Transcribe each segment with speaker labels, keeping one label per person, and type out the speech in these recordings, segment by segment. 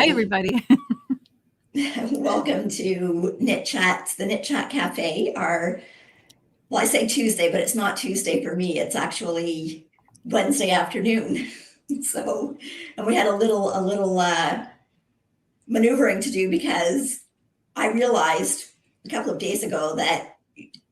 Speaker 1: Hi, everybody.
Speaker 2: Welcome to Knit Chats, the Knit Chat Cafe. Well, I say Tuesday, but it's not Tuesday for me. It's actually Wednesday afternoon. So, and we had a little maneuvering to do because I realized a couple of days ago that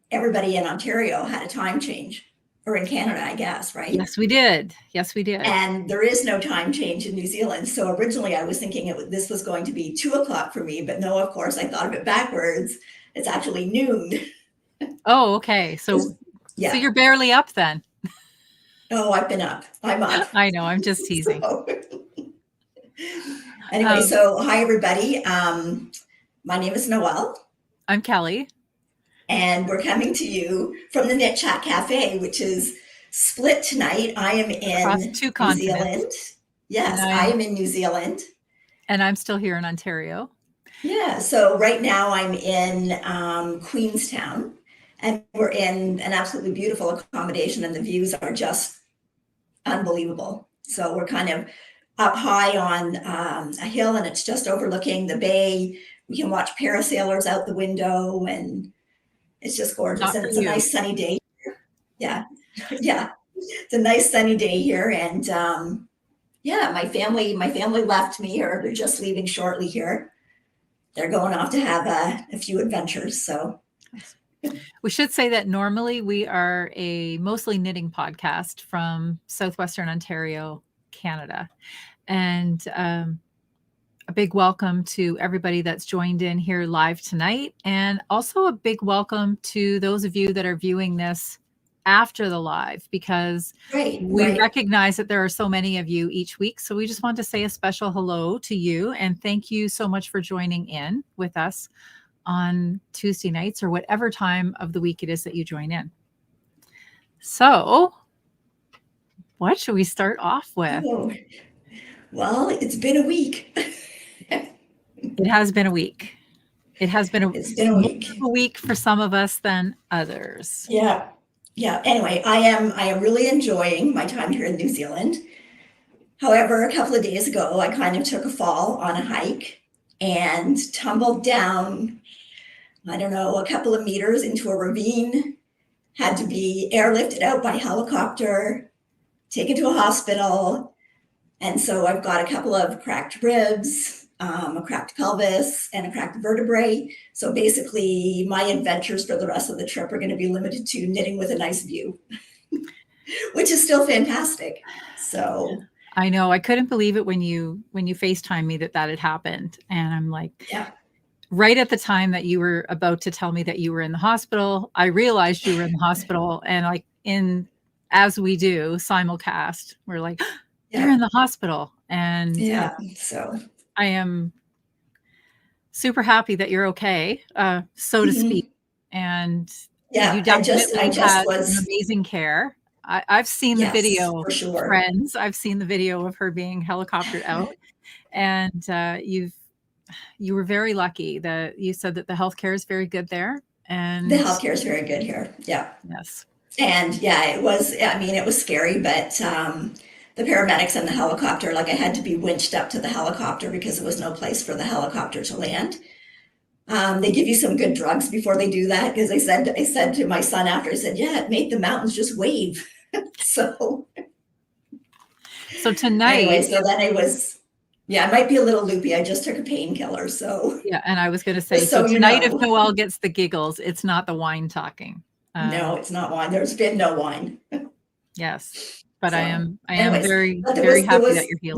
Speaker 2: everybody in Ontario had a time change, or in Canada, I guess, right?
Speaker 1: Yes, we did. Yes, we did.
Speaker 2: And there is no time change in New Zealand. So originally I was thinking this was going to be 2 o'clock for me, but no, of course, I thought of it backwards. It's actually noon.
Speaker 1: Oh, okay. So you're barely up then.
Speaker 2: Oh, I've been up. I'm up.
Speaker 1: I know. I'm just teasing.
Speaker 2: Anyway, so hi, everybody. My name is Noelle.
Speaker 1: I'm Kelly.
Speaker 2: And we're coming to you from the Knit Chat Cafe, which is split tonight. I am in New Zealand. Yes, I am in New Zealand.
Speaker 1: And I'm still here in Ontario.
Speaker 2: Yeah, so right now I'm in Queenstown, and we're in an absolutely beautiful accommodation, and the views are just unbelievable. So we're kind of up high on a hill, and it's just overlooking the bay. We can watch parasailers out the window, and it's just gorgeous. And it's a nice sunny day here. Yeah. It's a nice sunny day here. And my family left me, or they're just leaving shortly here. They're going off to have a few adventures. So
Speaker 1: we should say that normally we are a mostly knitting podcast from Southwestern Ontario, Canada. And a big welcome to everybody that's joined in here live tonight. And also a big welcome to those of you that are viewing this after the live, because we recognize that there are so many of you each week. So we just want to say a special hello to you and thank you so much for joining in with us on Tuesday nights or whatever time of the week it is that you join in. So what should we start off with?
Speaker 2: Oh, well, it's been a week.
Speaker 1: It has been a week. It's been a week for some of us than others.
Speaker 2: Yeah. Anyway, I am really enjoying my time here in New Zealand. However, a couple of days ago, I kind of took a fall on a hike and tumbled down, I don't know, a couple of meters into a ravine, had to be airlifted out by helicopter, taken to a hospital. And so I've got a couple of cracked ribs, a cracked pelvis, and a cracked vertebrae. So basically my adventures for the rest of the trip are going to be limited to knitting with a nice view, which is still fantastic. So
Speaker 1: I know, I couldn't believe it when you FaceTimed me that had happened. And I'm like, right at the time that you were about to tell me that you were in the hospital, I realized you were in the hospital, and as we do simulcast, we're like, you're in the hospital. And
Speaker 2: so
Speaker 1: I am super happy that you're okay, so to speak. And you definitely had amazing care. I've seen the video,
Speaker 2: for sure.
Speaker 1: Friends. I've seen the video of her being helicoptered out, and you were very lucky that you said that the healthcare is very good there. And
Speaker 2: the healthcare is very good here. Yeah.
Speaker 1: Yes.
Speaker 2: And it was scary, but the paramedics and the helicopter, I had to be winched up to the helicopter because there was no place for the helicopter to land. They give you some good drugs before they do that, because I said to my son after, I said, it made the mountains just wave. So
Speaker 1: tonight.
Speaker 2: Anyway, so then it was, I might be a little loopy. I just took a painkiller. So
Speaker 1: and I was going to say, so tonight, if Noelle gets the giggles, it's not the wine talking.
Speaker 2: No, it's not wine. There's been no wine.
Speaker 1: Yes. But I am very, very happy that you're healing.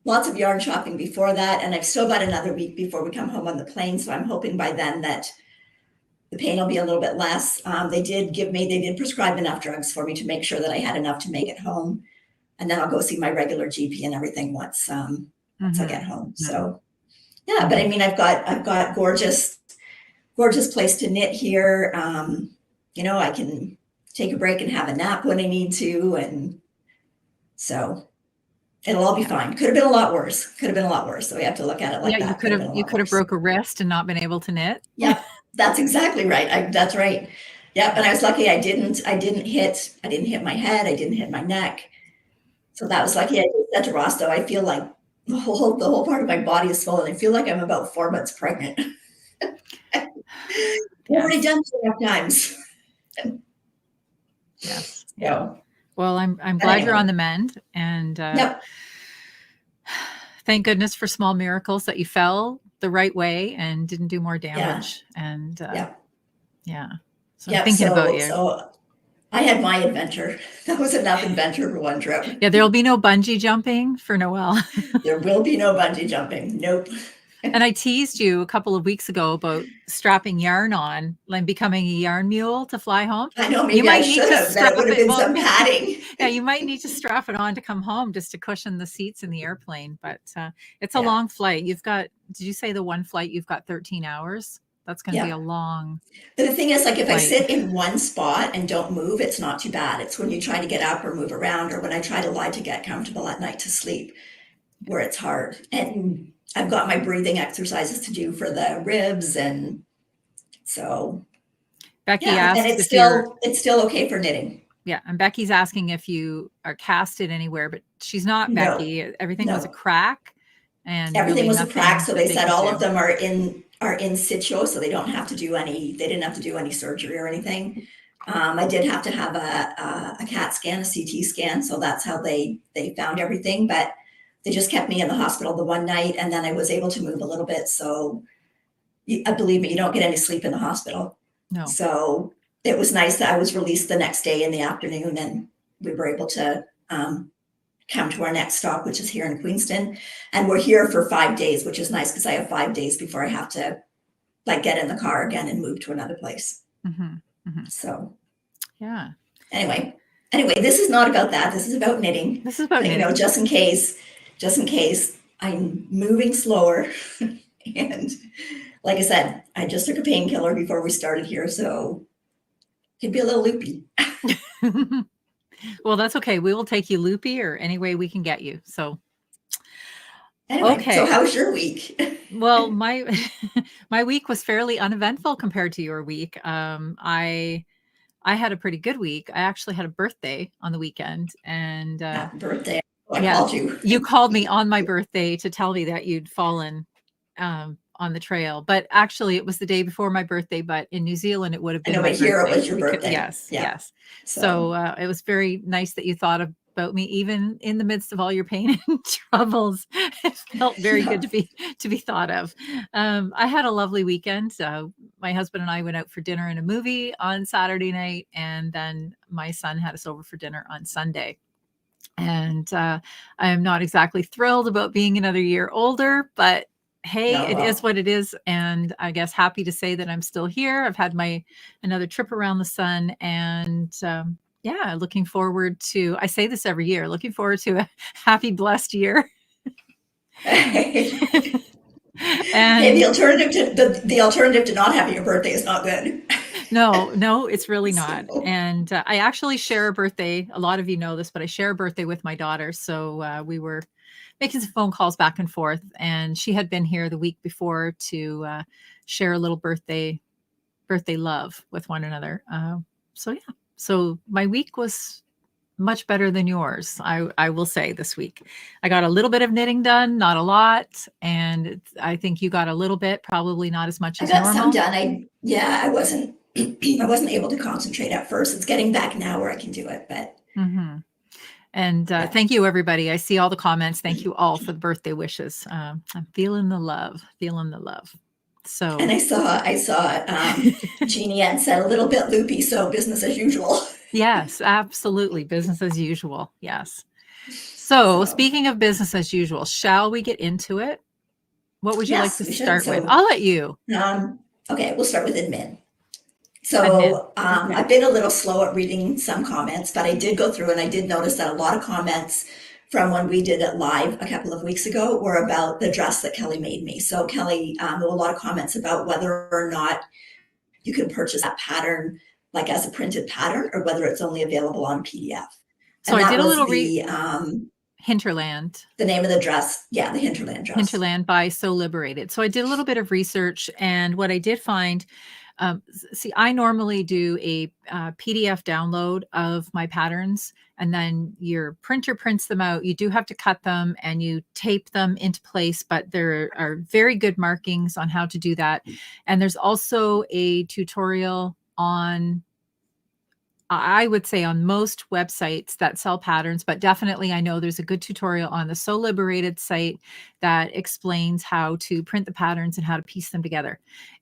Speaker 2: Lots of yarn shopping before that. And I've still got another week before we come home on the plane. So I'm hoping by then that the pain will be a little bit less. They did prescribe enough drugs for me to make sure that I had enough to make it home. And then I'll go see my regular GP and everything once I get home. So but I mean, I've got gorgeous place to knit here. I can take a break and have a nap when I need to. And so it'll all be fine. Could have been a lot worse. So we have to look at it like that.
Speaker 1: You could have broke a wrist and not been able to knit.
Speaker 2: Yeah, that's exactly right. That's right. Yeah. But I was lucky I didn't hit my head. I didn't hit my neck. So that was like, yeah, I just said to Ross, though, I feel like the whole part of my body is swollen. I feel like I'm about 4 months pregnant. I've already done it enough times.
Speaker 1: Yes. Yeah.
Speaker 2: So,
Speaker 1: well, I'm glad you're on the mend, and
Speaker 2: yep.
Speaker 1: thank goodness for small miracles that you fell the right way and didn't do more damage.
Speaker 2: Yeah.
Speaker 1: And
Speaker 2: yeah.
Speaker 1: So I'm thinking about you.
Speaker 2: So I had my adventure. That was enough adventure for one trip.
Speaker 1: Yeah, there'll be no bungee jumping for Noelle.
Speaker 2: There will be no bungee jumping. Nope.
Speaker 1: And I teased you a couple of weeks ago about strapping yarn on and becoming a yarn mule to fly home.
Speaker 2: I know, maybe I should have. That would have been some padding.
Speaker 1: Yeah, you might need to strap it on to come home just to cushion the seats in the airplane. But it's a long flight. You've got, did you say the one flight you've got 13 hours? That's going to be a long.
Speaker 2: But the thing is, like, if I sit in one spot and don't move, it's not too bad. It's when you try to get up or move around, or when I try to lie to get comfortable at night to sleep, where it's hard. And I've got my breathing exercises to do for the ribs, and so
Speaker 1: Becky asked,
Speaker 2: and it's still okay for knitting.
Speaker 1: Yeah, and Becky's asking if you are casted anywhere, but she's not, Becky. Everything was a crack, and
Speaker 2: everything was a crack. So they said all of them are in situ, so they don't have to do any. They didn't have to do any surgery or anything. I did have to have a CAT scan, a CT scan, so that's how they found everything. But they just kept me in the hospital the one night, and then I was able to move a little bit. So, believe me, you don't get any sleep in the hospital.
Speaker 1: No.
Speaker 2: So it was nice that I was released the next day in the afternoon, and we were able to come to our next stop, which is here in Queenston. And we're here for 5 days, which is nice because I have 5 days before I have to get in the car again and move to another place. So, yeah. Anyway, this is not about that. This is about knitting.
Speaker 1: This is about knitting.
Speaker 2: You know, just in case I'm moving slower. And like I said, I just took a painkiller before we started here, so it could be a little loopy.
Speaker 1: Well, that's okay. We will take you loopy or any way we can get you. So
Speaker 2: anyway, so how was your week?
Speaker 1: Well, my week was fairly uneventful compared to your week. I had a pretty good week. I actually had a birthday on the weekend, and
Speaker 2: happy birthday. I called you.
Speaker 1: You called me on my birthday to tell me that you'd fallen on the trail, but actually it was the day before my birthday. But in New Zealand, it would have been.
Speaker 2: I know, but here it was your birthday.
Speaker 1: Yes. So it was very nice that you thought about me, even in the midst of all your pain and troubles. It felt very good to be thought of. I had a lovely weekend. My husband and I went out for dinner and a movie on Saturday night, and then my son had us over for dinner on Sunday. And I am not exactly thrilled about being another year older, but hey, it is what it is. And I guess happy to say that I'm still here. I've had another trip around the sun, and looking forward to, I say this every year, looking forward to a happy, blessed year.
Speaker 2: And hey, the alternative to not having your birthday is not good.
Speaker 1: No, it's really not. And I actually share a birthday. A lot of you know this, but I share a birthday with my daughter. So we were making some phone calls back and forth, and she had been here the week before to share a little birthday love with one another. So my week was much better than yours. I will say this week, I got a little bit of knitting done, not a lot. And I think you got a little bit, probably not as much as normal.
Speaker 2: I got some done. I wasn't able to concentrate at first. It's getting back now where I can do it, but.
Speaker 1: And thank you, everybody. I see all the comments. Thank you all for the birthday wishes. I'm feeling the love. So.
Speaker 2: And I saw Jeannie Ann said a little bit loopy, so business as usual.
Speaker 1: Yes, absolutely. Business as usual. Yes. So speaking of business as usual, shall we get into it? What would you like to start with? I'll let you.
Speaker 2: Okay, we'll start with admin. So I've been a little slow at reading some comments, but I did go through and I did notice that a lot of comments from when we did it live a couple of weeks ago were about the dress that Kelly made me. So Kelly, there were a lot of comments about whether or not you can purchase that pattern like as a printed pattern, or whether it's only available on PDF.
Speaker 1: So I did a little Hinterland.
Speaker 2: The name of the dress. Yeah, the Hinterland dress.
Speaker 1: Hinterland by So Liberated. So I did a little bit of research, and what I did find, I normally do a PDF download of my patterns, and then your printer prints them out. You do have to cut them and you tape them into place, but there are very good markings on how to do that. And there's also a tutorial on, I would say, on most websites that sell patterns, but definitely I know there's a good tutorial on the Sew Liberated site that explains how to print the patterns and how to piece them together.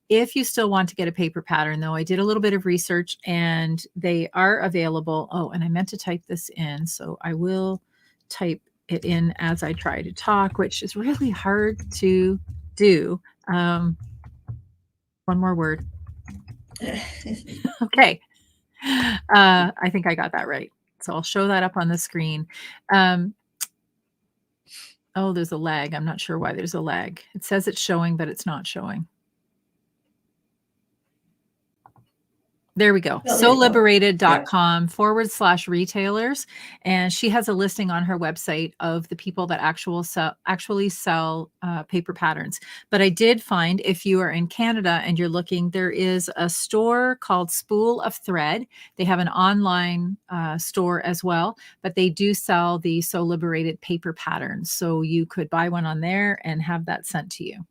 Speaker 1: If you still want to get a paper pattern, though, I did a little bit of research and they are available. Oh, and I meant to type this in, so I will type it in as I try to talk, which is really hard to do. One more word. Okay. I think I got that right. So I'll show that up on the screen. Oh, there's a lag. I'm not sure why there's a lag. It says it's showing, but it's not showing. There we go. SewLiberated.com/retailers. And she has a listing on her website of the people that actually sell paper patterns. But I did find, if you are in Canada and you're looking, there is a store called Spool of Thread. They have an online store as well, but they do sell the Sew Liberated paper patterns. So you could buy one on there and have that sent to you.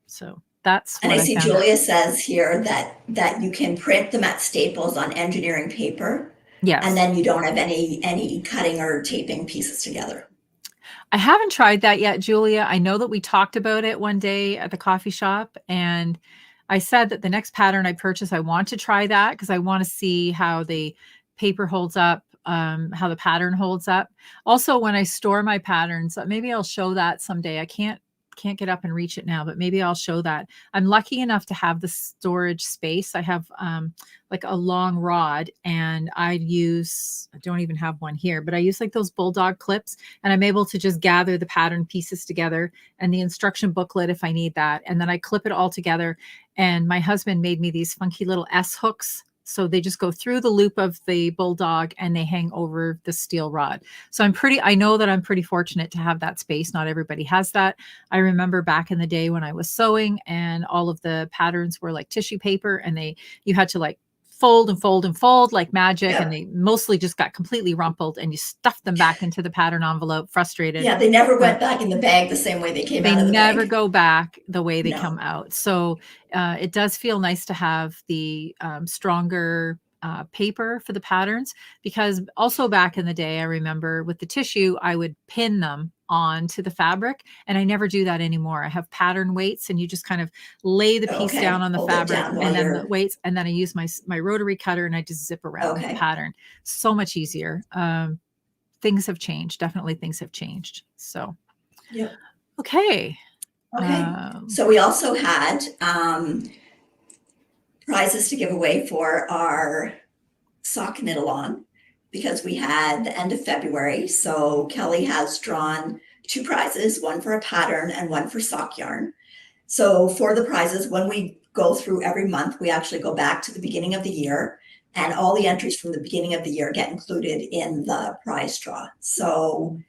Speaker 1: So that's what
Speaker 2: and I see
Speaker 1: found
Speaker 2: Julia
Speaker 1: out.
Speaker 2: says here that you can print them at Staples on engineering paper.
Speaker 1: Yes.
Speaker 2: And then you don't have any cutting or taping pieces together.
Speaker 1: I haven't tried that yet, Julia. I know that we talked about it one day at the coffee shop, and I said that the next pattern I purchase, I want to try that because I want to see how the paper holds up, how the pattern holds up. Also, when I store my patterns, maybe I'll show that someday. I can't get up and reach it now, but maybe I'll show that. I'm lucky enough to have the storage space. I have like a long rod, and I don't even have one here, but I use like those bulldog clips, and I'm able to just gather the pattern pieces together and the instruction booklet if I need that. And then I clip it all together. And my husband made me these funky little S hooks. So they just go through the loop of the bulldog and they hang over the steel rod. So I know that I'm pretty fortunate to have that space. Not everybody has that. I remember back in the day when I was sewing and all of the patterns were like tissue paper, and you had to like fold and fold and fold like magic.
Speaker 2: Yep.
Speaker 1: And they mostly just got completely rumpled, and you stuffed them back into the pattern envelope, frustrated.
Speaker 2: Yeah, they never went back in the bag the same way they came out of the bag.
Speaker 1: They never go back the way they come out. So it does feel nice to have the stronger paper for the patterns, because also back in the day, I remember with the tissue, I would pin them onto the fabric, and I never do that anymore. I have pattern weights, and you just kind of lay the piece down on the fabric and then the weights, and then I use my rotary cutter and I just zip around the pattern. So much easier. Things have changed. Definitely things have changed. So,
Speaker 2: yep.
Speaker 1: Okay.
Speaker 2: So we also had prizes to give away for our sock knit along, because we had the end of February. So Kelly has drawn 2 prizes, one for a pattern and one for sock yarn. So for the prizes, when we go through every month, we actually go back to the beginning of the year, and all the entries from the beginning of the year get included in the prize draw. So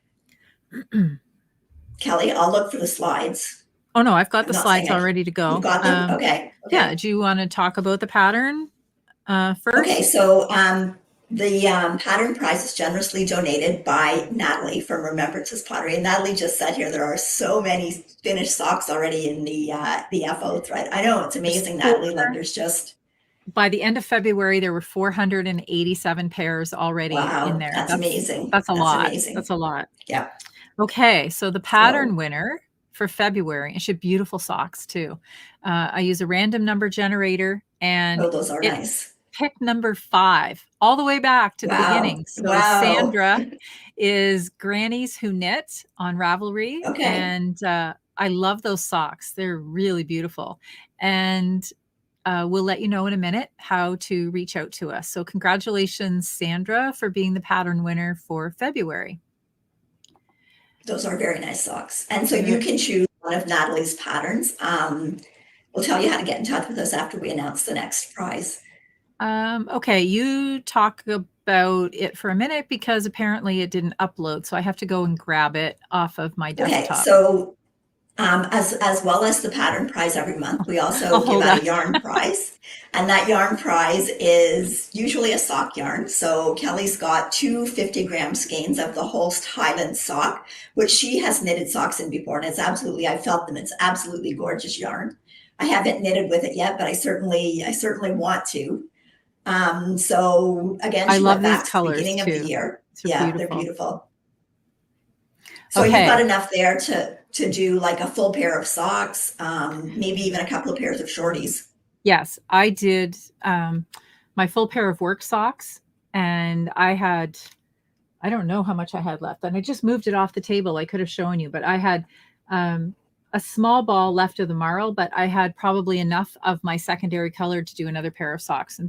Speaker 2: Kelly, I'll look for the slides.
Speaker 1: Oh no, I've got the slides all ready to go.
Speaker 2: You've got them? Okay.
Speaker 1: Yeah. Do you want to talk about the pattern first?
Speaker 2: Okay. So the pattern prize is generously donated by Natalie from Remembrances Pottery. And Natalie just said here, there are so many finished socks already in the FO thread. I know, it's amazing, Natalie. Like, there's just...
Speaker 1: By the end of February, there were 487 pairs already in there.
Speaker 2: That's amazing.
Speaker 1: That's a lot.
Speaker 2: Amazing.
Speaker 1: That's a lot.
Speaker 2: Yeah.
Speaker 1: Okay. So the pattern winner for February, and she had beautiful socks too. I use a random number generator, and
Speaker 2: those are nice.
Speaker 1: Pick number 5 all the way back to the beginning. So Sandra is Grannies Who Knit on Ravelry. And I love those socks. They're really beautiful. And we'll let you know in a minute how to reach out to us. So congratulations, Sandra, for being the pattern winner for February.
Speaker 2: Those are very nice socks. And so you can choose one of Natalie's patterns. We'll tell you how to get in touch with us after we announce the next prize.
Speaker 1: Okay, you talk about it for a minute, because apparently it didn't upload. So I have to go and grab it off of my desktop.
Speaker 2: Okay, so as well as the pattern prize every month. We also give
Speaker 1: hold
Speaker 2: out
Speaker 1: on.
Speaker 2: a yarn prize, and that yarn prize is usually a sock yarn. So Kelly's got two 50-gram skeins of the Holst Highland sock, which she has knitted socks in before, and it's absolutely, I felt them. It's absolutely gorgeous yarn. I haven't knitted with it yet, but I certainly want to. So again,
Speaker 1: I
Speaker 2: she
Speaker 1: love
Speaker 2: went
Speaker 1: these
Speaker 2: back to the
Speaker 1: colors
Speaker 2: beginning of the
Speaker 1: too.
Speaker 2: year.
Speaker 1: They're
Speaker 2: Yeah,
Speaker 1: beautiful.
Speaker 2: they're beautiful. So
Speaker 1: Okay.
Speaker 2: you've got enough there to do like a full pair of socks, maybe even a couple of pairs of shorties.
Speaker 1: Yes, I did my full pair of work socks, and I don't know how much I had left, and I just moved it off the table. I could have shown you, but I had a small ball left of the marl, but I had probably enough of my secondary color to do another pair of socks. And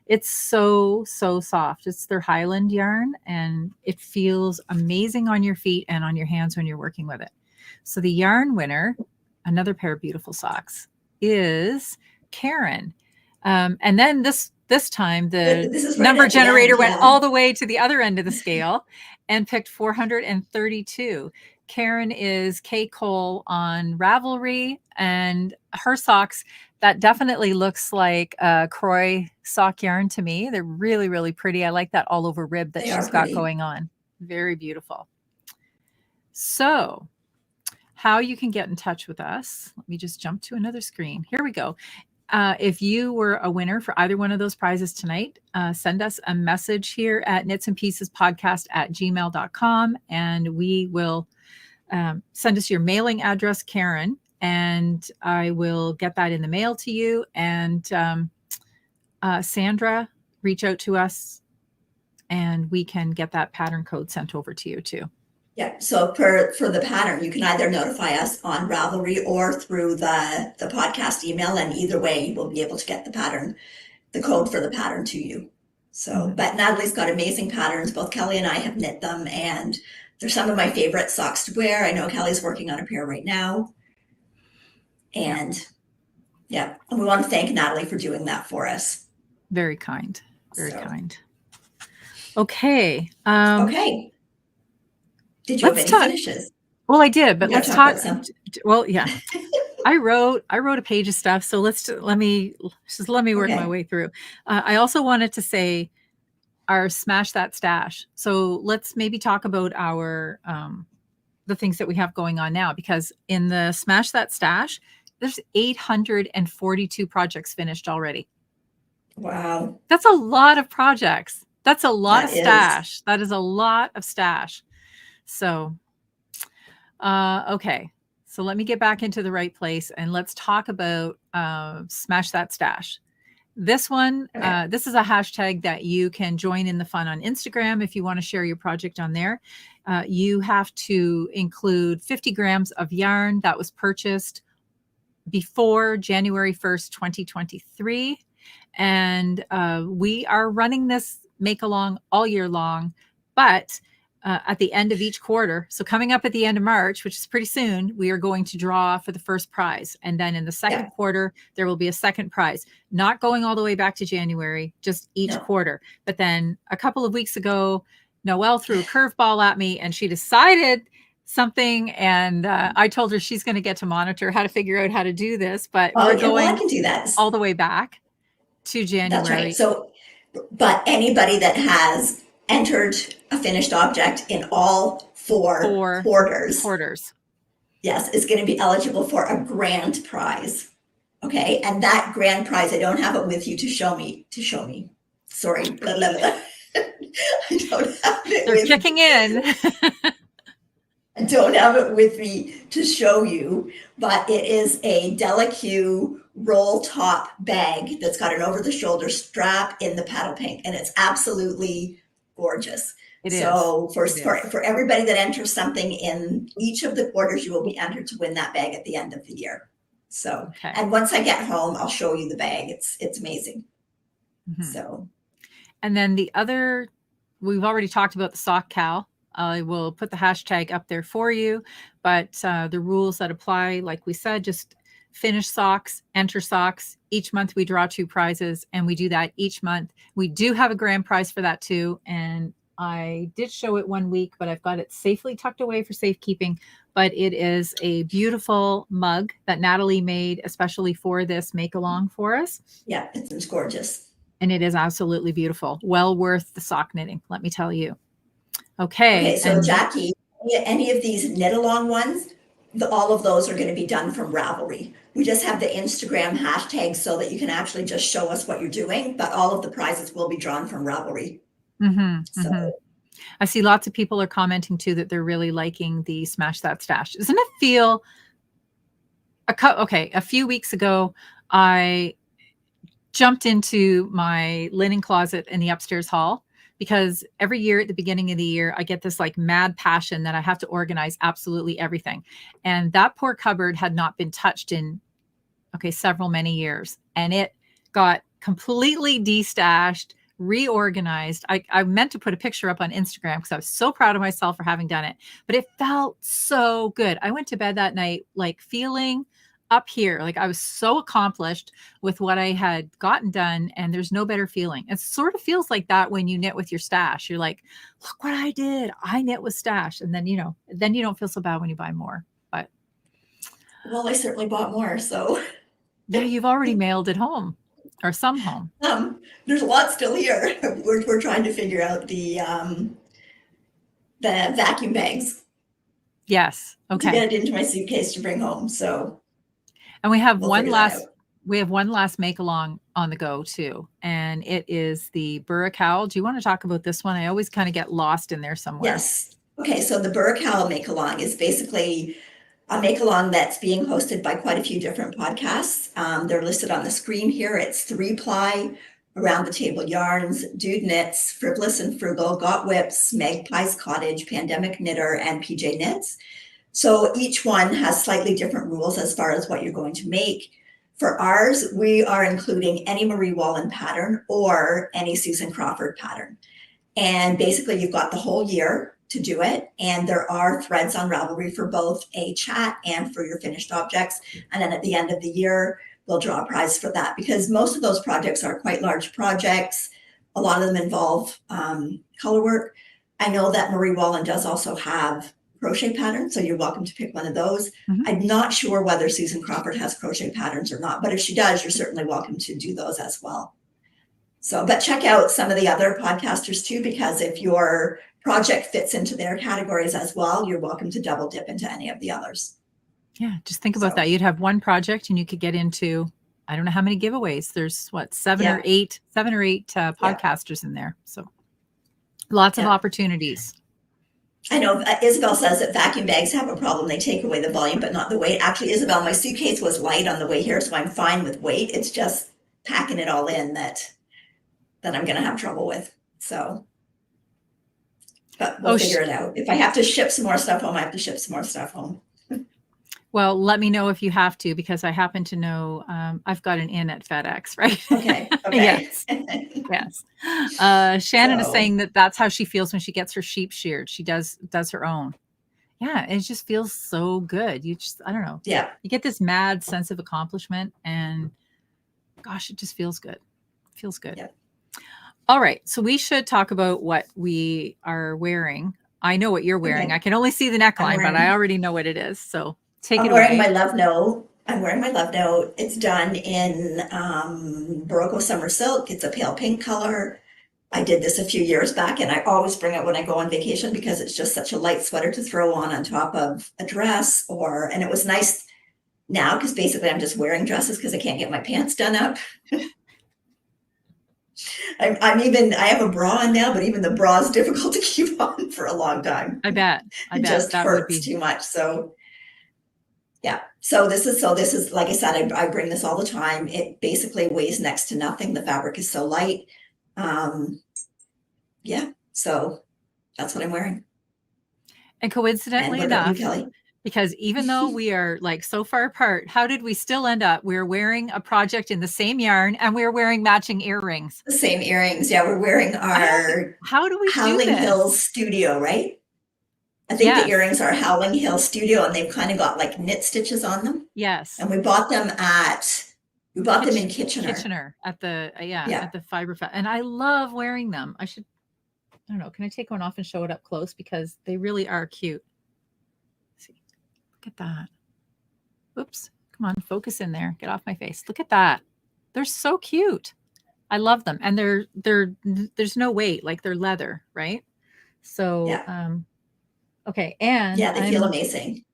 Speaker 1: it's so soft. It's their Highland yarn, and it feels amazing on your feet and on your hands when you're working with it. So the yarn winner, another pair of beautiful socks, is Karen. And then this time the number generator went all the way to the other end of the scale and picked 432. Karen is Kay Cole on Ravelry, and her socks, that definitely looks like a Croy sock yarn to me. They're really, really pretty. I like that all over rib that she's got going on. Very beautiful. So how you can get in touch with us. Let me just jump to another screen. Here we go. If you were a winner for either one of those prizes tonight, send us a message here at knitsandpiecespodcast@gmail.com, and we will send us your mailing address, Karen, and I will get that in the mail to you. And Sandra, reach out to us and we can get that pattern code sent over to you too.
Speaker 2: Yeah, so for the pattern, you can either notify us on Ravelry or through the podcast email, and either way you will be able to get the code for the pattern to you. So, but Natalie's got amazing patterns. Both Kelly and I have knit them, and they're some of my favorite socks to wear. I know Kelly's working on a pair right now. And and we want to thank Natalie for doing that for us.
Speaker 1: Very kind. Very kind. Okay.
Speaker 2: Okay. Did you have any finishes?
Speaker 1: Well, I did, but let's talk. Well, yeah. I wrote a page of stuff. So let me work my way through. I also wanted to say our Smash That Stash. So let's maybe talk about our the things that we have going on now, because in the Smash That Stash, there's 842 projects finished already.
Speaker 2: Wow.
Speaker 1: That's a lot of projects. That's a lot of stash. That is a lot of stash. So, okay. So let me get back into the right place and let's talk about Smash That Stash. This one, this is a hashtag that you can join in the fun on Instagram if you want to share your project on there. You have to include 50 grams of yarn that was purchased before January 1st, 2023. And we are running this Makealong all year long, but at the end of each quarter, so coming up at the end of March, which is pretty soon, we are going to draw for the first prize. And then in the second quarter, there will be a second prize, not going all the way back to January, just each quarter. But then a couple of weeks ago, Noelle threw a curveball at me and she decided something, and I told her she's going to get to monitor how to figure out how to do this, but we're going
Speaker 2: I can do that
Speaker 1: all the way back to January.
Speaker 2: That's right. So, but anybody that has entered a finished object in all four quarters, yes, is going to be eligible for a grand prize. Okay, and that grand prize, I don't have it with you to show me. Sorry, I don't have it.
Speaker 1: They're kicking in.
Speaker 2: I don't have it with me to show you, but it is a Delacue roll top bag that's got an over-the-shoulder strap in the paddle pink, and it's absolutely gorgeous. So for everybody that enters something in each of the quarters, you will be entered to win that bag at the end of the year. So, and once I get home, I'll show you the bag. It's amazing. So,
Speaker 1: and then the other, we've already talked about the sock cal. I will put the hashtag up there for you, but the rules that apply, like we said, just finish socks, enter socks. Each month we draw 2 prizes, and we do that each month. We do have a grand prize for that too, and I did show it one week, but I've got it safely tucked away for safekeeping. But it is a beautiful mug that Natalie made especially for this make-along for us.
Speaker 2: Yeah, it's gorgeous.
Speaker 1: And it is absolutely beautiful. Well worth the sock knitting, let me tell you. Okay.
Speaker 2: So Jackie, any of these knit along ones, all of those are going to be done from Ravelry. We just have the Instagram hashtag so that you can actually just show us what you're doing, but all of the prizes will be drawn from Ravelry.
Speaker 1: I see lots of people are commenting too that they're really liking the Smash That Stash. Doesn't it feel a few weeks ago, I jumped into my linen closet in the upstairs hall because every year at the beginning of the year, I get this like mad passion that I have to organize absolutely everything. And that poor cupboard had not been touched in, several many years. And it got completely destashed, reorganized. I meant to put a picture up on Instagram because I was so proud of myself for having done it, but it felt so good. I went to bed that night, like feeling up here, like I was so accomplished with what I had gotten done, and there's no better feeling. It sort of feels like that when you knit with your stash. You're like, look what I did. I knit with stash. And then, then you don't feel so bad when you buy more. But
Speaker 2: well, I certainly bought more. So
Speaker 1: yeah, you've already mailed it home or some home.
Speaker 2: There's a lot still here. We're trying to figure out the vacuum bags.
Speaker 1: Yes. Okay.
Speaker 2: To get it into my suitcase to bring home. So.
Speaker 1: And we have one last make along on the go too. And it is the Burra-Cowl. Do you want to talk about this one? I always kind of get lost in there somewhere.
Speaker 2: Yes. Okay. So the Burra-Cowl make along is basically a make along that's being hosted by quite a few different podcasts. They're listed on the screen here. It's 3-ply, Around the Table Yarns, Dude Knits, Frivolous and Frugal, Got Whips, Magpie's Cottage, Pandemic Knitter, and PJ Knits. So each one has slightly different rules as far as what you're going to make. For ours, we are including any Marie Wallin pattern or any Susan Crawford pattern. And basically you've got the whole year to do it. And there are threads on Ravelry for both a chat and for your finished objects. And then at the end of the year, we'll draw a prize for that because most of those projects are quite large projects. A lot of them involve color work. I know that Marie Wallin does also have crochet patterns, so you're welcome to pick one of those. I'm not sure whether Susan Crawford has crochet patterns or not, but if she does, you're certainly welcome to do those as well. So, but check out some of the other podcasters too, because if your project fits into their categories as well, you're welcome to double dip into any of the others.
Speaker 1: Yeah, just think about that. You'd have one project and you could get into, I don't know how many giveaways. There's what, seven or eight podcasters in there. So lots of opportunities.
Speaker 2: I know Isabel says that vacuum bags have a problem. They take away the volume, but not the weight. Actually, Isabel, my suitcase was light on the way here, so I'm fine with weight. It's just packing it all in that I'm going to have trouble with. So, but we'll figure it out. If I have to ship some more stuff home, I have to ship some more stuff home.
Speaker 1: Well, let me know if you have to, because I happen to know I've got an in at FedEx, right?
Speaker 2: Okay.
Speaker 1: Yes. Yes. Shannon is saying that that's how she feels when she gets her sheep sheared. She does her own. Yeah. It just feels so good. You just, I don't know.
Speaker 2: Yeah.
Speaker 1: You get this mad sense of accomplishment and gosh, it just feels good. It feels good.
Speaker 2: Yeah.
Speaker 1: All right. So we should talk about what we are wearing. I know what you're wearing. Okay. I can only see the neckline, but I already know what it is. So take it away.
Speaker 2: I'm wearing my Love Note. It's done in Barocco Summer Silk. It's a pale pink color. I did this a few years back, and I always bring it when I go on vacation because it's just such a light sweater to throw on top of a dress. And it was nice now because basically I'm just wearing dresses because I can't get my pants done up. I have a bra on now, but even the bra is difficult to keep on for a long time.
Speaker 1: I bet.
Speaker 2: It just hurts too much. So yeah. So this is, like I said, I bring this all the time. It basically weighs next to nothing. The fabric is so light. Yeah. So that's what I'm wearing.
Speaker 1: And coincidentally enough, because even though we are like so far apart, how did we still end up? We're wearing a project in the same yarn and we're wearing matching earrings.
Speaker 2: The same earrings. Yeah. We're wearing our Howling Hills Studio, right? I think the earrings are Howling Hill Studio, and they've kind of got like knit stitches on them.
Speaker 1: Yes.
Speaker 2: And we bought them in Kitchener.
Speaker 1: At the at the Fiber Fest. And I love wearing them. I don't know. Can I take one off and show it up close? Because they really are cute. Let's see, look at that. Oops. Come on, focus in there. Get off my face. Look at that. They're so cute. I love them. And there's no weight, like they're leather, right? So,
Speaker 2: Yeah.
Speaker 1: Okay. And
Speaker 2: yeah, they feel amazing.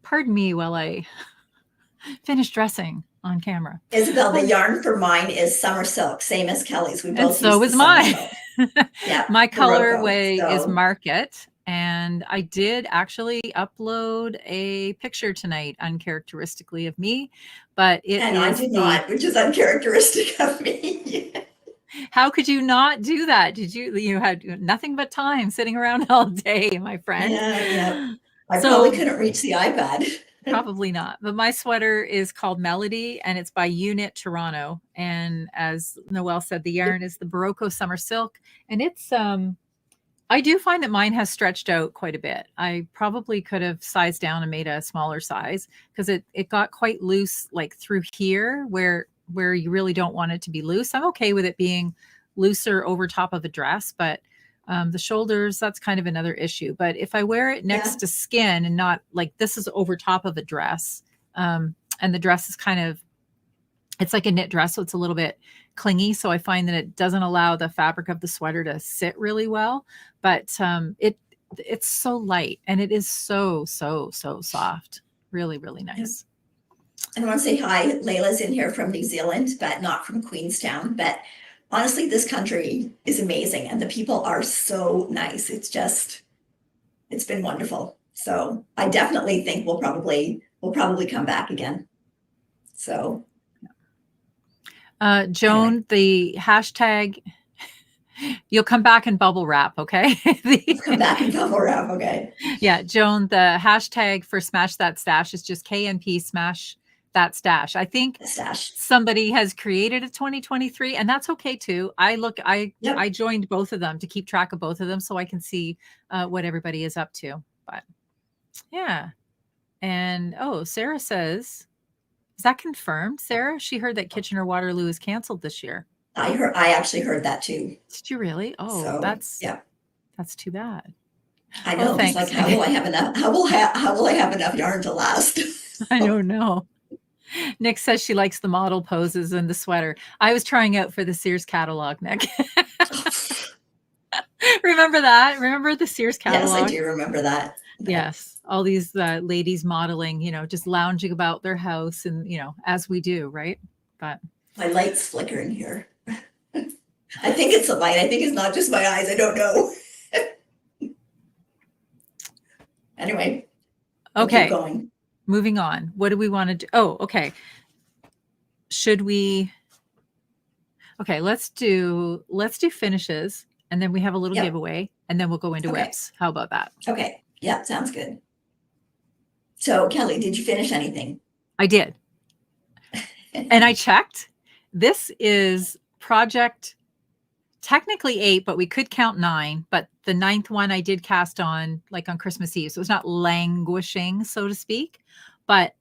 Speaker 1: Pardon me while I finish dressing on camera.
Speaker 2: Isabel, the yarn for mine is summer silk, same as Kelly's. We
Speaker 1: And
Speaker 2: both
Speaker 1: so
Speaker 2: use the
Speaker 1: is
Speaker 2: summer
Speaker 1: mine.
Speaker 2: silk. Yeah,
Speaker 1: My
Speaker 2: Morocco.
Speaker 1: colorway is
Speaker 2: So
Speaker 1: Market. And I did actually upload a picture tonight uncharacteristically of me, but it
Speaker 2: and I
Speaker 1: is
Speaker 2: did
Speaker 1: the,
Speaker 2: not, which is uncharacteristic of me.
Speaker 1: how could you not do that? You had nothing but time sitting around all day, my friend.
Speaker 2: Yeah. I
Speaker 1: So
Speaker 2: probably couldn't reach the iPad.
Speaker 1: probably not. But my sweater is called Melody and it's by Unit Toronto. And as Noelle said, the yarn is the Barocco Summer Silk. And it's I do find that mine has stretched out quite a bit. I probably could have sized down and made a smaller size because it got quite loose like through here where you really don't want it to be loose. I'm okay with it being looser over top of a dress, but the shoulders, that's kind of another issue. But if I wear it next to skin and not like this is over top of a dress, and the dress is kind of, it's like a knit dress, so it's a little bit clingy. So I find that it doesn't allow the fabric of the sweater to sit really well. But it's so light and it is so soft. Really, really nice.
Speaker 2: And I want to say hi. Layla's in here from New Zealand, but not from Queenstown. But honestly, this country is amazing and the people are so nice. It's been wonderful. So I definitely think we'll probably come back again. So
Speaker 1: Joan,
Speaker 2: anyway.
Speaker 1: the hashtag, you'll come back in bubble wrap, okay?
Speaker 2: Come back in bubble wrap, okay.
Speaker 1: Yeah, Joan, the hashtag for Smash That Stash is just KNP Smash That Stash. I think somebody has created a 2023 and that's okay too. I joined both of them to keep track of both of them so I can see what everybody is up to. But yeah. And Sarah says, is that confirmed, Sarah? She heard that Kitchener-Waterloo is canceled this year.
Speaker 2: I actually heard that too.
Speaker 1: Did you really? Oh, so, that's too bad.
Speaker 2: I know. It's like, how will I have enough? How will I have enough yarn to last?
Speaker 1: I don't know. Nick says she likes the model poses and the sweater. I was trying out for the Sears catalog, Nick. Remember that? Remember the Sears catalog?
Speaker 2: Yes, I do remember that.
Speaker 1: Yes. All these ladies modeling, just lounging about their house and, as we do, right? But
Speaker 2: my light's flickering here. I think it's the light. I think it's not just my eyes. I don't know. Anyway.
Speaker 1: Okay.
Speaker 2: Keep going.
Speaker 1: Moving on. What do we want to do? Oh, okay. Should we? Okay, let's do finishes and then we have a little giveaway and then we'll go into whips. How about that?
Speaker 2: Okay. Yeah, sounds good. So Kelly, did you finish anything?
Speaker 1: I did. And I checked. This is project technically 8, but we could count 9. But the 9th one I did cast on like on Christmas Eve. So it's not languishing, so to speak. But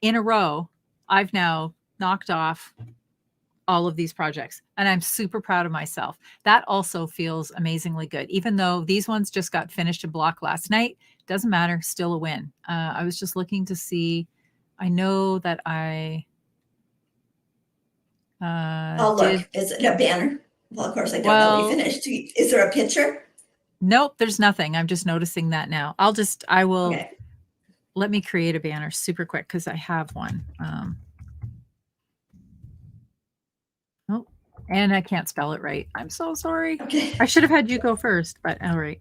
Speaker 1: in a row, I've now knocked off all of these projects. And I'm super proud of myself. That also feels amazingly good. Even though these ones just got finished in block last night, doesn't matter, still a win. I was just looking to see, I know that I
Speaker 2: look, is it a banner? Well, of course, I don't know you finished. Is there a picture?
Speaker 1: Nope, there's nothing. I'm just noticing that now. Let me create a banner super quick because I have one. Oh, and I can't spell it right. I'm so sorry.
Speaker 2: Okay.
Speaker 1: I should have had you go first, but all right.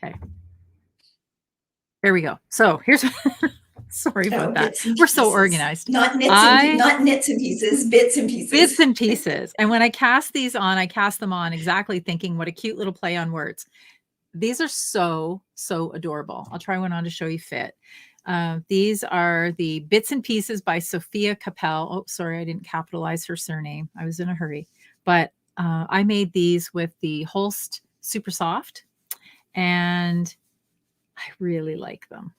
Speaker 1: Okay. There we go. So here's sorry about that. We're so organized.
Speaker 2: Not knits and pieces, bits and pieces.
Speaker 1: Bits and pieces. And when I cast these on, I cast them on exactly thinking what a cute little play on words. These are so adorable. I'll try one on to show you fit. These are the Bits and Pieces by Sophia Capel. Oh, sorry, I didn't capitalize her surname. I was in a hurry. But I made these with the Holst Super Soft, and I really like them.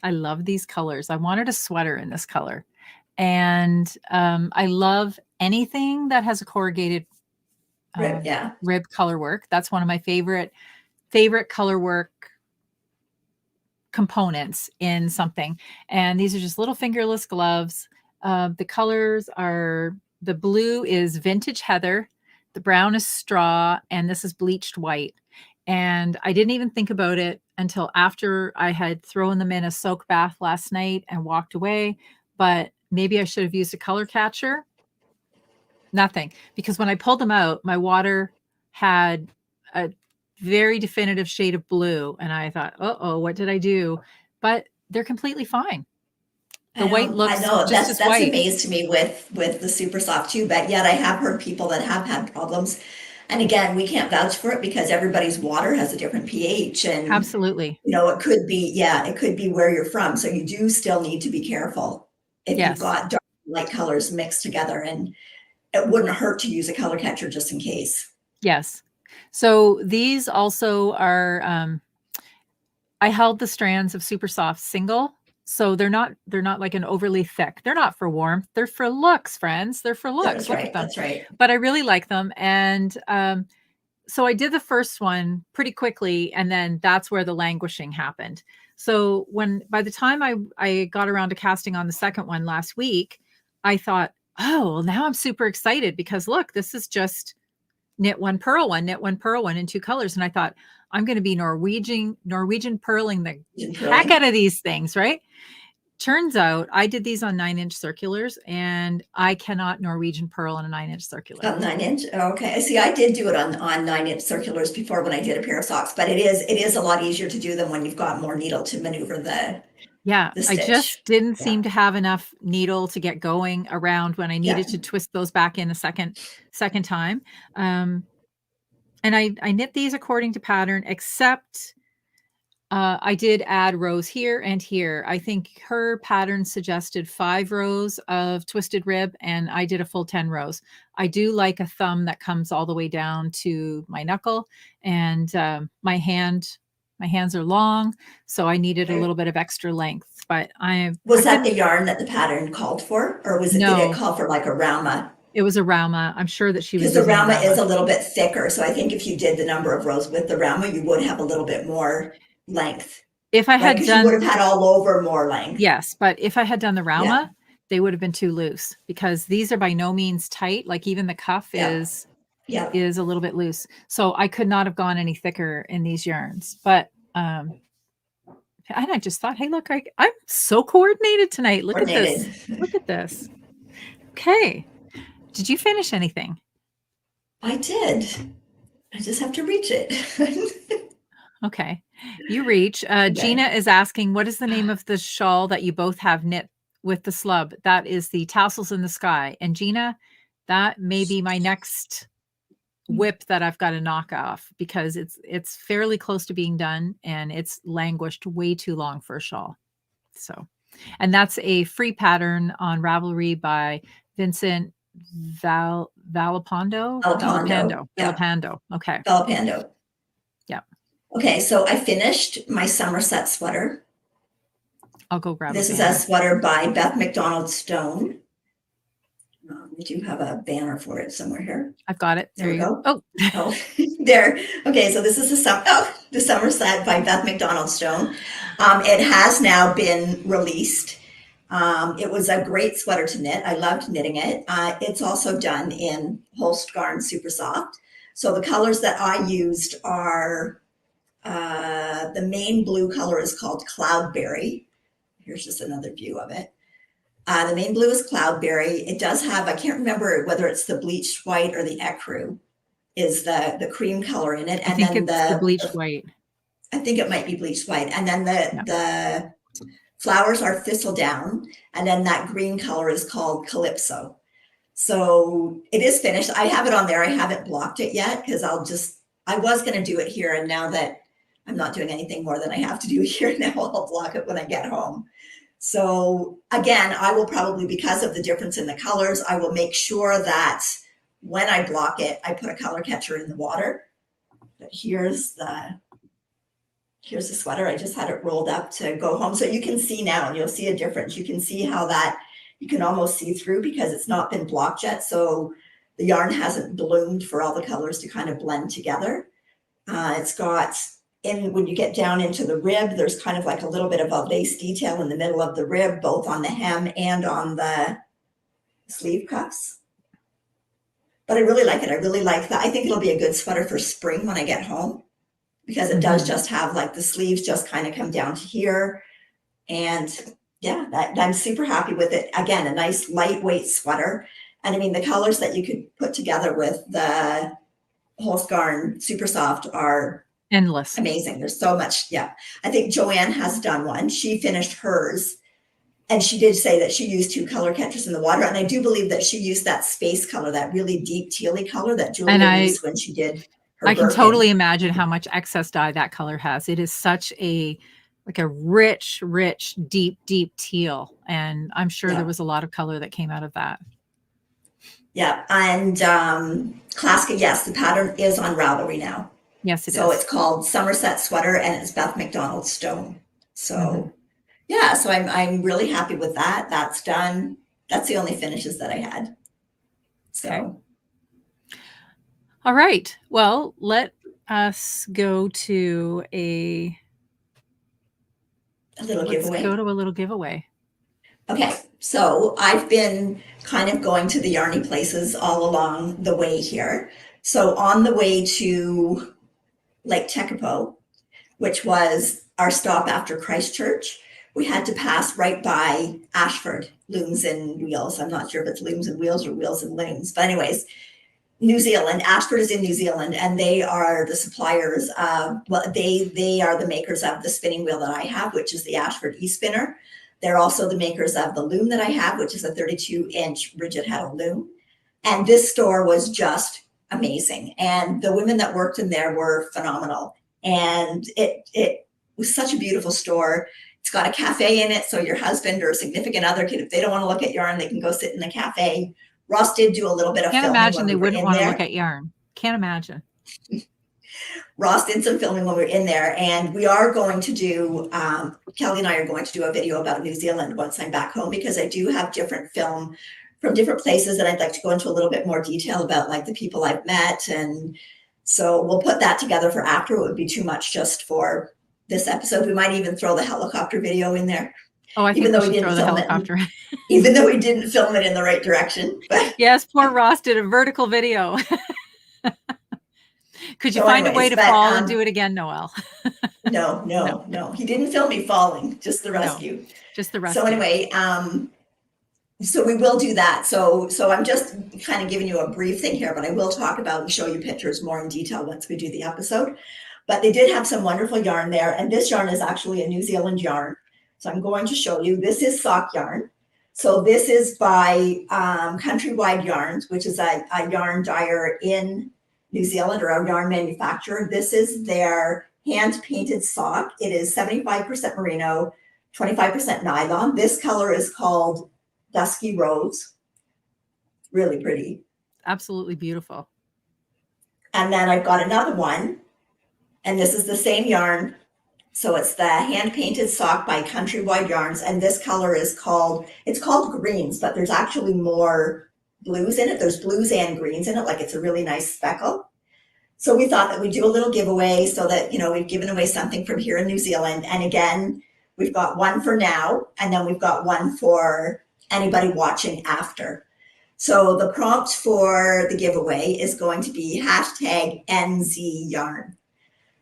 Speaker 1: I love these colors. I wanted a sweater in this color. And I love anything that has a corrugated
Speaker 2: Yeah.
Speaker 1: rib color work. That's one of my favorite color work components in something. And these are just little fingerless gloves. The colors are, the blue is vintage heather, the brown is straw, and this is bleached white. And I didn't even think about it until after I had thrown them in a soak bath last night and walked away. But maybe I should have used a color catcher. Nothing, because when I pulled them out, my water had a very definitive shade of blue. And I thought, uh-oh, what did I do? But they're completely fine. The white looks
Speaker 2: I know
Speaker 1: just as
Speaker 2: that's
Speaker 1: white.
Speaker 2: amazed me with the super soft too, but yet I have heard people that have had problems. And again, we can't vouch for it because everybody's water has a different pH, and
Speaker 1: Absolutely.
Speaker 2: you know, it could be where you're from. So you do still need to be careful if you've
Speaker 1: Yes.
Speaker 2: got dark and light colors mixed together, and it wouldn't hurt to use a color catcher just in case.
Speaker 1: Yes. So these also are, I held the strands of super soft single. So they're not like an overly thick. They're not for warmth. They're for looks, friends. They're for looks.
Speaker 2: That's
Speaker 1: Look
Speaker 2: right.
Speaker 1: at them.
Speaker 2: That's right.
Speaker 1: But I really like them. And so I did the first one pretty quickly, and then that's where the languishing happened. So by the time I got around to casting on the second one last week, I thought, oh, well, now I'm super excited because look, this is just knit one, purl one, knit one, purl one in two colors. And I thought, I'm going to be Norwegian purling the heck out of these things, right? Turns out I did these on 9-inch circulars, and I cannot Norwegian purl on a 9-inch circular.
Speaker 2: 9-inch. Okay. See, I did do it on 9-inch circulars before when I did a pair of socks, but it is a lot easier to do them when you've got more needle to maneuver the
Speaker 1: I just didn't seem to have enough needle to get going around when I needed to twist those back in a second time. And I knit these according to pattern, except I did add rows here and here. I think her pattern suggested 5 rows of twisted rib, and I did a full 10 rows. I do like a thumb that comes all the way down to my knuckle, and my hands are long, so I needed a little bit of extra length. But
Speaker 2: was that the yarn that the pattern called for, or was it,
Speaker 1: no,
Speaker 2: did it call for like a Rauma?
Speaker 1: It was a Rauma. I'm sure that she was
Speaker 2: because the Rauma is a little bit thicker, so I think if you did the number of rows with the Rauma, you would have a little bit more length.
Speaker 1: If I had done,
Speaker 2: you would have had all over more length.
Speaker 1: Yes, but if I had done the Rauma, they would have been too loose, because these are by no means tight. Like even the cuff is a little bit loose. So I could not have gone any thicker in these yarns. But and I just thought, hey, look, I'm so coordinated tonight. Look at this. Look at this. Okay. Did you finish anything?
Speaker 2: I did. I just have to reach it.
Speaker 1: Okay. You reach. Gina is asking, what is the name of the shawl that you both have knit with the slub? That is the Tassels in the Sky. And Gina, that may be my next whip that I've got to knock off, because it's fairly close to being done, and it's languished way too long for a shawl. So, and that's a free pattern on Ravelry by Vincent Valapando. Okay.
Speaker 2: Valapando.
Speaker 1: Yeah.
Speaker 2: Okay, so I finished my Somerset sweater.
Speaker 1: I'll go grab
Speaker 2: this. This is a sweater by Beth McDonald Stone. We do have a banner for it somewhere here.
Speaker 1: I've got it.
Speaker 2: There we go.
Speaker 1: Oh,
Speaker 2: there. Okay, so this is the Somerset by Beth McDonald Stone. It has now been released. It was a great sweater to knit. I loved knitting it. It's also done in Holst Garn Super Soft. So the colors that I used are, the main blue color is called Cloudberry. Here's just another view of it. The main blue is Cloudberry. It does have, I can't remember whether it's the bleached white or the ecru is the cream color in it.
Speaker 1: And I think it's the bleached white.
Speaker 2: I think it might be bleached white. And then the flowers are thistledown. And then that green color is called Calypso. So it is finished. I have it on there. I haven't blocked it yet because I was going to do it here. And now that I'm not doing anything more than I have to do here now, I'll block it when I get home. So again, I will probably, because of the difference in the colors, I will make sure that when I block it, I put a color catcher in the water. But here's the Here's the sweater. I just had it rolled up to go home. So you can see now, and you'll see a difference. You can see how that, you can almost see through because it's not been blocked yet. So the yarn hasn't bloomed for all the colors to kind of blend together. It's got, when you get down into the rib, there's kind of like a little bit of a lace detail in the middle of the rib, both on the hem and on the sleeve cuffs. But I really like it. I really like that. I think it'll be a good sweater for spring when I get home, because it does just have like the sleeves just kind of come down to here. And yeah, I'm super happy with it. Again, a nice lightweight sweater. And I mean, the colors that you could put together with the Holsgarn Super Soft are
Speaker 1: endless,
Speaker 2: amazing. There's so much. Yeah. I think Joanne has done one. She finished hers, and she did say that she used 2 color catchers in the water. And I do believe that she used that space color, that really deep tealy color that Julia used when she did her
Speaker 1: I can
Speaker 2: Birkin.
Speaker 1: totally imagine how much excess dye that color has. It is such a, like a rich, deep teal. And I'm sure there was a lot of color that came out of that.
Speaker 2: Yeah. And Klaska, yes, the pattern is on Ravelry now.
Speaker 1: Yes, it is.
Speaker 2: So it's called Somerset Sweater, and it's Beth McDonald Stone. So yeah, so I'm really happy with that. That's done. That's the only finishes that I had. So.
Speaker 1: Okay. All right. Well, let us go to a
Speaker 2: little giveaway.
Speaker 1: Let's go to a little giveaway.
Speaker 2: Okay. So I've been kind of going to the yarny places all along the way here. So on the way to Lake Tekapo, which was our stop after Christchurch, we had to pass right by Ashford, Looms and Wheels. I'm not sure if it's Looms and Wheels or Wheels and Looms, but anyways, New Zealand. Ashford is in New Zealand, and they are the suppliers of, well, they are the makers of the spinning wheel that I have, which is the Ashford e-spinner. They're also the makers of the loom that I have, which is a 32-inch rigid heddle loom. And this store was just amazing. And the women that worked in there were phenomenal. And it was such a beautiful store. It's got a cafe in it, so your husband or significant other can, if they don't want to look at yarn, they can go sit in the cafe. Ross did do a little bit of filming.
Speaker 1: Can't imagine they wouldn't want to look at yarn. Can't imagine.
Speaker 2: Ross did some filming when we were in there, and we are going to do, Kelly and I are going to do a video about New Zealand once I'm back home, because I do have different film from different places that I'd like to go into a little bit more detail about, like the people I've met. And so we'll put that together for after. It would be too much just for this episode. We might even throw the helicopter video in there.
Speaker 1: Oh, I think we should throw the helicopter.
Speaker 2: Even though we didn't film it in the right direction. But
Speaker 1: yes, poor Ross did a vertical video. Could you find a way to fall and do it again, Noelle?
Speaker 2: No. He didn't film me falling, just the rescue.
Speaker 1: No, just the rescue.
Speaker 2: So anyway, so we will do that. So I'm just kind of giving you a brief thing here, but I will talk about and show you pictures more in detail once we do the episode. But they did have some wonderful yarn there. And this yarn is actually a New Zealand yarn. So I'm going to show you. This is sock yarn. So this is by Countrywide Yarns, which is a yarn dyer in New Zealand, or a yarn manufacturer. This is their hand-painted sock. It is 75% merino, 25% nylon. This color is called Dusky Rose. Really pretty.
Speaker 1: Absolutely beautiful.
Speaker 2: And then I've got another one, and this is the same yarn. So it's the hand-painted sock by Countrywide Yarns, and this color is called, it's called greens, but there's actually more blues in it. There's blues and greens in it, like it's a really nice speckle. So we thought that we'd do a little giveaway so that, you know, we've given away something from here in New Zealand. And again, we've got one for now, and then we've got one for anybody watching after. So the prompt for the giveaway is going to be #NZYarn.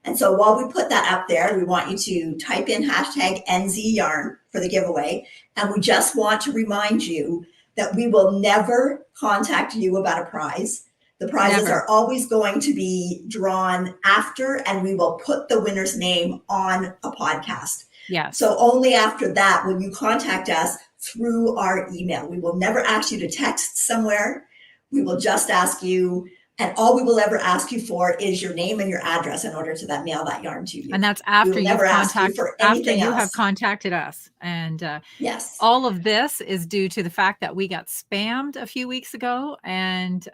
Speaker 2: And so while we put that up there, we want you to type in #NZYarn for the giveaway. And we just want to remind you that we will never contact you about a prize. The prizes are always going to be drawn after, and we will put the winner's name on a podcast.
Speaker 1: Yeah.
Speaker 2: So only after that will you contact us through our email. We will never ask you to text somewhere. We will just ask you, and all we will ever ask you for is your name and your address in order to mail that yarn to you.
Speaker 1: And that's after you have contacted us. And
Speaker 2: yes,
Speaker 1: all of this is due to the fact that we got spammed a few weeks ago, and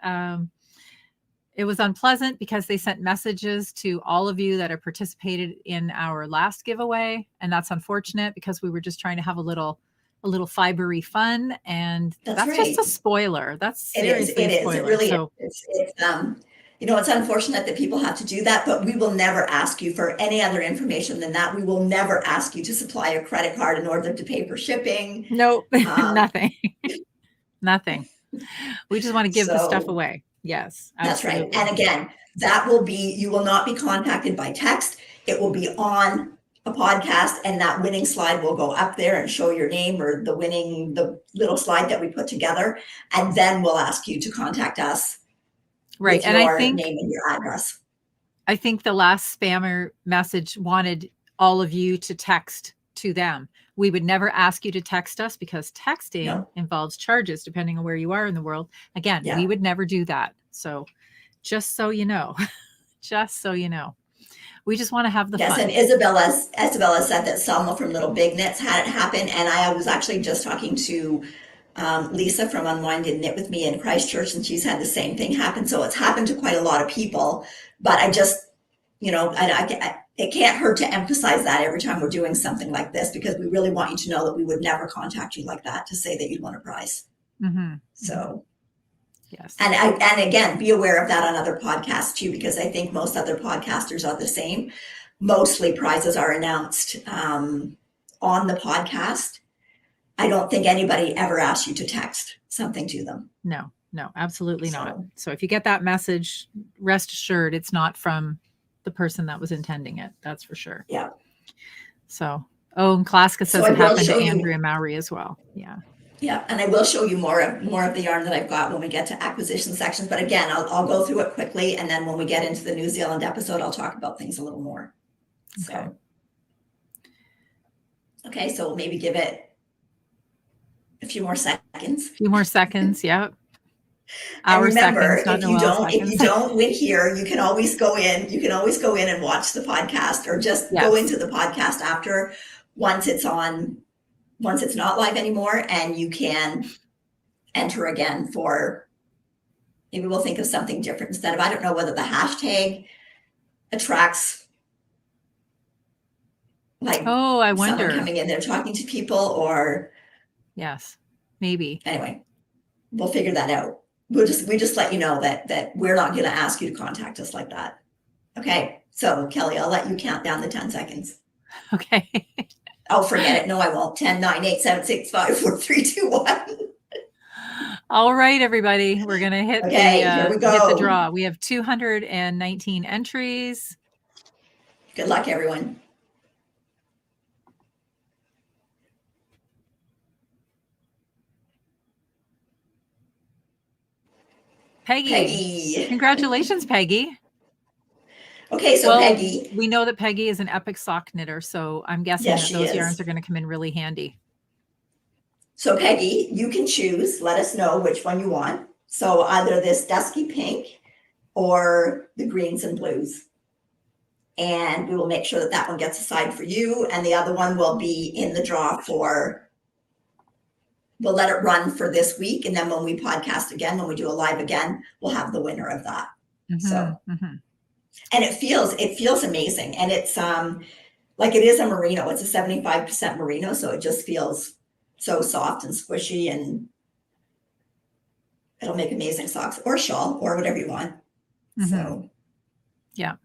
Speaker 1: It was unpleasant because they sent messages to all of you that have participated in our last giveaway. And that's unfortunate because we were just trying to have a little fibery fun. And that's
Speaker 2: right.
Speaker 1: just a spoiler. That's seriously
Speaker 2: It
Speaker 1: a
Speaker 2: is.
Speaker 1: spoiler.
Speaker 2: It really
Speaker 1: so,
Speaker 2: is. It's unfortunate that people have to do that, but we will never ask you for any other information than that. We will never ask you to supply a credit card in order to pay for shipping.
Speaker 1: No, nothing. Nothing. We just want to give the stuff
Speaker 2: So
Speaker 1: away. Yes,
Speaker 2: that's right.
Speaker 1: absolutely.
Speaker 2: And again, you will not be contacted by text. It will be on a podcast, and that winning slide will go up there and show your name or the little slide that we put together. And then we'll ask you to contact us.
Speaker 1: Right.
Speaker 2: With
Speaker 1: And
Speaker 2: your name and your address.
Speaker 1: I think the last spammer message wanted all of you to text to them. We would never ask you to text us because texting involves charges depending on where you are in the world. Again, we would never do that. So just so you know, we just want to have the fun.
Speaker 2: Yes, and Isabella said that Selma from Little Big Knits had it happen. And I was actually just talking to Lisa from Unwind and Knit with Me in Christchurch, and she's had the same thing happen. So it's happened to quite a lot of people. But I just, it can't hurt to emphasize that every time we're doing something like this, because we really want you to know that we would never contact you like that to say that you'd won a prize.
Speaker 1: Mm-hmm.
Speaker 2: So,
Speaker 1: yes.
Speaker 2: And again, be aware of that on other podcasts too, because I think most other podcasters are the same. Mostly prizes are announced on the podcast. I don't think anybody ever asks you to text something to them.
Speaker 1: No, absolutely not. So if you get that message, rest assured it's not from the person that was intending it. That's for sure.
Speaker 2: Yeah.
Speaker 1: So, and Klaska says it happened to Andrea Mowry as well. Yeah.
Speaker 2: Yeah, and I will show you more of the yarn that I've got when we get to acquisition sections. But again, I'll go through it quickly, and then when we get into the New Zealand episode, I'll talk about things a little more.
Speaker 1: Okay.
Speaker 2: So we'll maybe give it a few more seconds.
Speaker 1: Yeah.
Speaker 2: And remember, if you don't win here, you can always go in. You can always go in and watch the podcast, or just go into the podcast after, once it's not live anymore, and you can enter again for, maybe we'll think of something different instead of, I don't know whether the hashtag attracts, like,
Speaker 1: I wonder,
Speaker 2: someone coming in there talking to people, or
Speaker 1: yes, maybe.
Speaker 2: Anyway, we'll figure that out. We just let you know that we're not going to ask you to contact us like that. Okay. So Kelly, I'll let you count down the 10 seconds.
Speaker 1: Okay.
Speaker 2: Oh, forget it. No, I won't. 10, 9, 8, 7, 6, 5, 4, 3, 2, 1.
Speaker 1: All right, everybody. We're going to hit
Speaker 2: here we go.
Speaker 1: Hit the draw. We have 219 entries.
Speaker 2: Good luck, everyone. Peggy.
Speaker 1: Congratulations, Peggy.
Speaker 2: Okay, so Peggy.
Speaker 1: We know that Peggy is an epic sock knitter, so I'm guessing that those yarns are going to come in really handy.
Speaker 2: So Peggy, you can choose. Let us know which one you want. So either this dusky pink or the greens and blues. And we will make sure that one gets assigned for you. And the other one will be in the draw we'll let it run for this week. And then when we podcast again, when we do a live again, we'll have the winner of that. And it feels amazing. And it's like, it is a merino. It's a 75% merino. So it just feels so soft and squishy, and it'll make amazing socks or shawl or whatever you want. So
Speaker 1: yeah.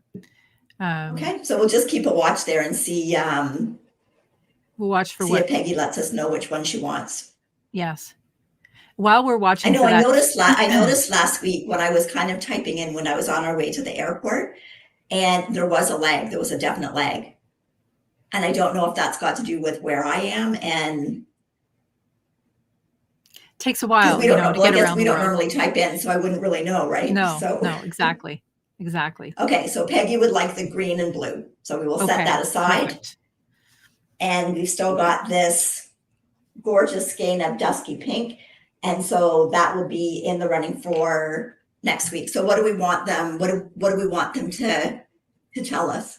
Speaker 2: Okay, so we'll just keep a watch there and see.
Speaker 1: We'll watch for
Speaker 2: if Peggy lets us know which one she wants.
Speaker 1: Yes. While we're watching,
Speaker 2: I noticed last week when I was kind of typing in when I was on our way to the airport, and there was a lag. There was a definite lag, and I don't know if that's got to do with where I am, and
Speaker 1: takes a while.
Speaker 2: We don't know. Well, I guess we don't normally type in, so I wouldn't really know, right?
Speaker 1: No, exactly.
Speaker 2: Okay, so Peggy would like the green and blue, so we will set that aside.
Speaker 1: Perfect.
Speaker 2: And we've still got this gorgeous skein of dusky pink, and so that will be in the running for next week. So what do we want them? What do we want them to tell us?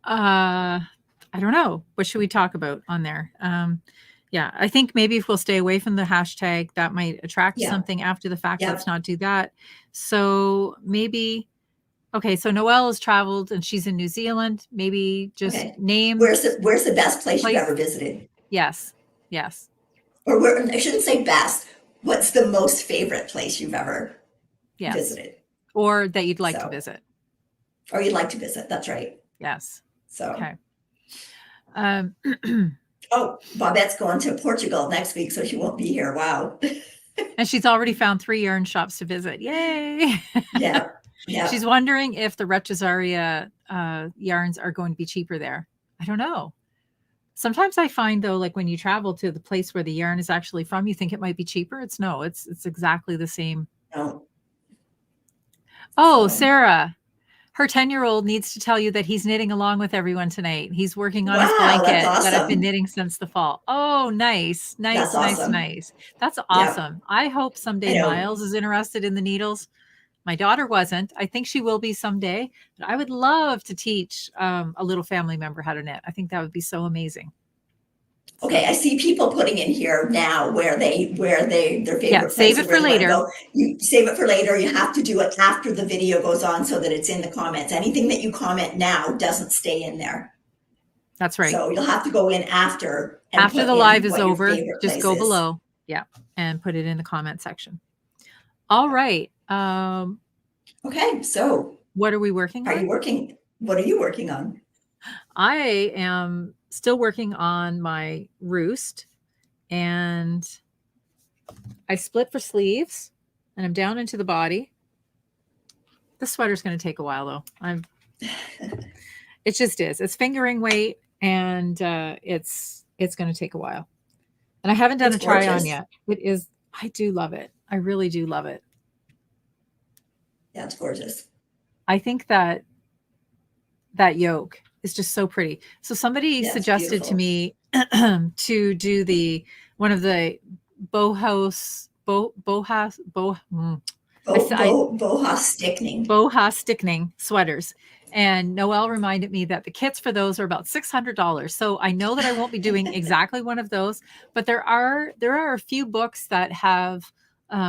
Speaker 1: I I don't know. What should we talk about on there? Yeah, I think maybe if we'll stay away from the hashtag, that might attract something after the fact.
Speaker 2: Yeah.
Speaker 1: Let's not do that. So maybe, okay, so Noelle has traveled and she's in New Zealand. Maybe just name.
Speaker 2: Where's the best place you've ever visited?
Speaker 1: Yes. Yes.
Speaker 2: Or I shouldn't say best. What's the most favorite place you've ever visited?
Speaker 1: Or that you'd like to visit.
Speaker 2: Or you'd like to visit. That's right.
Speaker 1: Yes.
Speaker 2: So.
Speaker 1: Okay.
Speaker 2: Oh, Bobette's going to Portugal next week, so she won't be here. Wow.
Speaker 1: And she's already found 3 yarn shops to visit. Yay.
Speaker 2: Yeah.
Speaker 1: She's wondering if the Retrosaria yarns are going to be cheaper there. I don't know. Sometimes I find though, like when you travel to the place where the yarn is actually from, you think it might be cheaper. It's exactly the same.
Speaker 2: No.
Speaker 1: Oh, Sarah, her 10-year-old needs to tell you that he's knitting along with everyone tonight. He's working on his blanket that I've been knitting since the fall. Oh, nice. That's awesome. That's awesome. Yeah. I hope someday Miles is interested in the needles. My daughter wasn't. I think she will be someday. But I would love to teach a little family member how to knit. I think that would be so amazing.
Speaker 2: Okay, I see people putting in here now where their favorite place.
Speaker 1: Save it for later.
Speaker 2: You save it for later. You have to do it after the video goes on so that it's in the comments. Anything that you comment now doesn't stay in there.
Speaker 1: That's right.
Speaker 2: So you'll have to go in after.
Speaker 1: After the live is over, just go below. Yeah, and put it in the comment section. All right.
Speaker 2: Okay, so
Speaker 1: what are we working on?
Speaker 2: What are you working on?
Speaker 1: I am still working on my roost, and I split for sleeves, and I'm down into the body. This sweater's going to take a while though. It just is. It's fingering weight, and it's going to take a while. And I haven't done a try on yet. It is. I do love it. I really do love it.
Speaker 2: Yeah, it's gorgeous.
Speaker 1: I think that yoke is just so pretty. So somebody suggested to me to do one of the boho stickning sweaters. And Noelle reminded me that the kits for those are about $600. So I know that I won't be doing exactly one of those, but there are a few books that have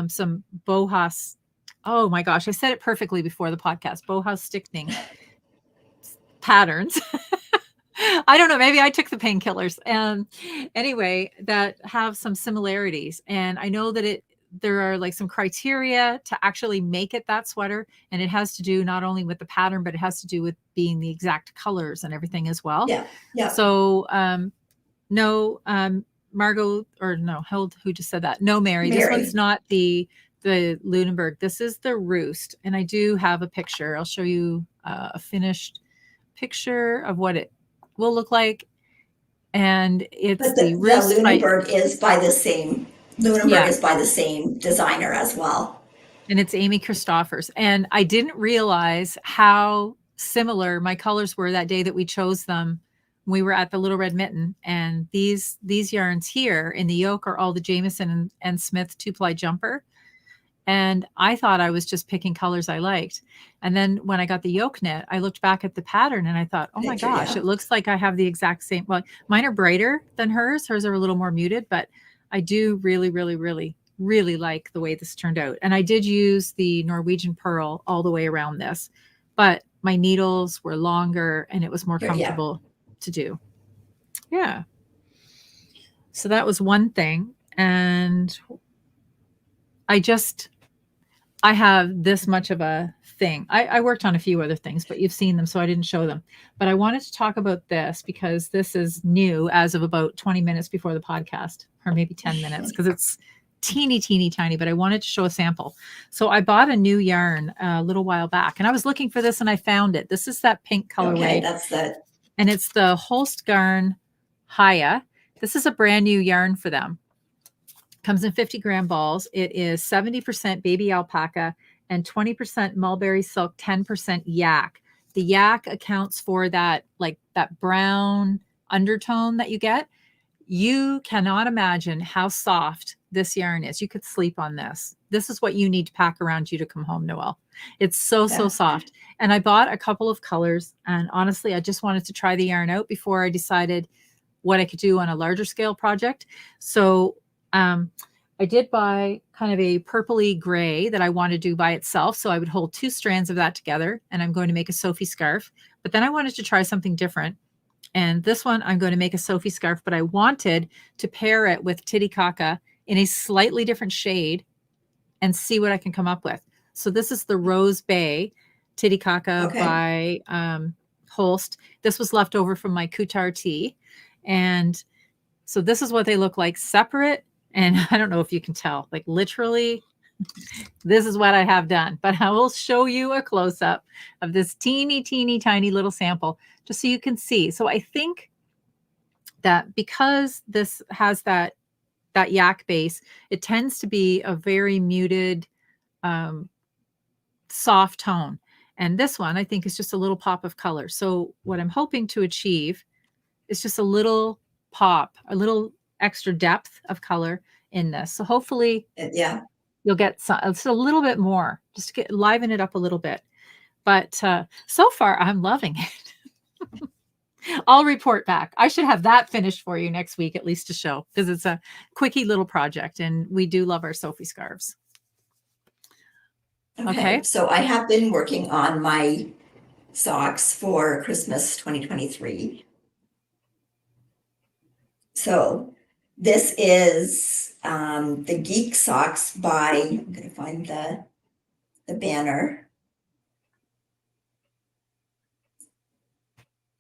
Speaker 1: some boho. Oh my gosh, I said it perfectly before the podcast. Boho stickning patterns. I don't know. Maybe I took the painkillers. Anyway, that have some similarities. And I know that there are like some criteria to actually make it that sweater. And it has to do not only with the pattern, but it has to do with being the exact colors and everything as well.
Speaker 2: Yeah.
Speaker 1: So, Margot, or no, who just said that? No, Mary. This one's not the Lunenburg. This is the roost. And I do have a picture. I'll show you a finished picture of what it will look like. And it's the roost.
Speaker 2: The Lunenburg is by the same. Lunenburg is by the same designer as well.
Speaker 1: And it's Amy Christoffers. And I didn't realize how similar my colors were that day that we chose them. We were at the Little Red Mitten, and these yarns here in the yoke are all the Jameson and Smith 2-ply jumper. And I thought I was just picking colors I liked. And then when I got the yoke knit, I looked back at the pattern and I thought, oh my gosh, it looks like I have the exact same. Well, mine are brighter than hers. Hers are a little more muted, but I do really, really, really, really like the way this turned out. And I did use the Norwegian Pearl all the way around this, but my needles were longer and it was more comfortable to do. Yeah. So that was one thing. And I have this much of a thing. I worked on a few other things, but you've seen them, so I didn't show them. But I wanted to talk about this because this is new as of about 20 minutes before the podcast, or maybe 10 minutes, because it's teeny, teeny, tiny, but I wanted to show a sample. So I bought a new yarn a little while back, and I was looking for this, and I found it. This is that pink colorway.
Speaker 2: Okay, that's that.
Speaker 1: And it's the Holst Garn Haya. This is a brand new yarn for them. Comes in 50-gram balls. It is 70% baby alpaca and 20% mulberry silk, 10% yak. The yak accounts for that, like that brown undertone that you get. You cannot imagine how soft this yarn is. You could sleep on this. this is what you need to pack around you to come home, Noelle. It's so
Speaker 2: Yeah.
Speaker 1: soft. And I bought a couple of colors, and honestly, I just wanted to try the yarn out before I decided what I could do on a larger scale project. So I did buy kind of a purpley gray that I want to do by itself. So I would hold 2 strands of that together, and I'm going to make a Sophie scarf. But then I wanted to try something different. And this one, I'm going to make a Sophie scarf, but I wanted to pair it with Titicaca in a slightly different shade and see what I can come up with. So this is the Rose Bay Titicaca by Holst. This was left over from my Couture tea. And so this is what they look like separate. And I don't know if you can tell, like literally, this is what I have done. But I will show you a close-up of this teeny, teeny, tiny little sample just so you can see. So I think that because this has that yak base, it tends to be a very muted, soft tone. And this one, I think, is just a little pop of color. So what I'm hoping to achieve is just a little pop, a little extra depth of color in this. So hopefully you'll get just a little bit more, just to liven it up a little bit. But so far, I'm loving it. I'll report back. I should have that finished for you next week, at least to show, because it's a quickie little project, and we do love our Sophie scarves. Okay.
Speaker 2: So I have been working on my socks for Christmas 2023. So this is the Geek Socks by, I'm going to find the banner.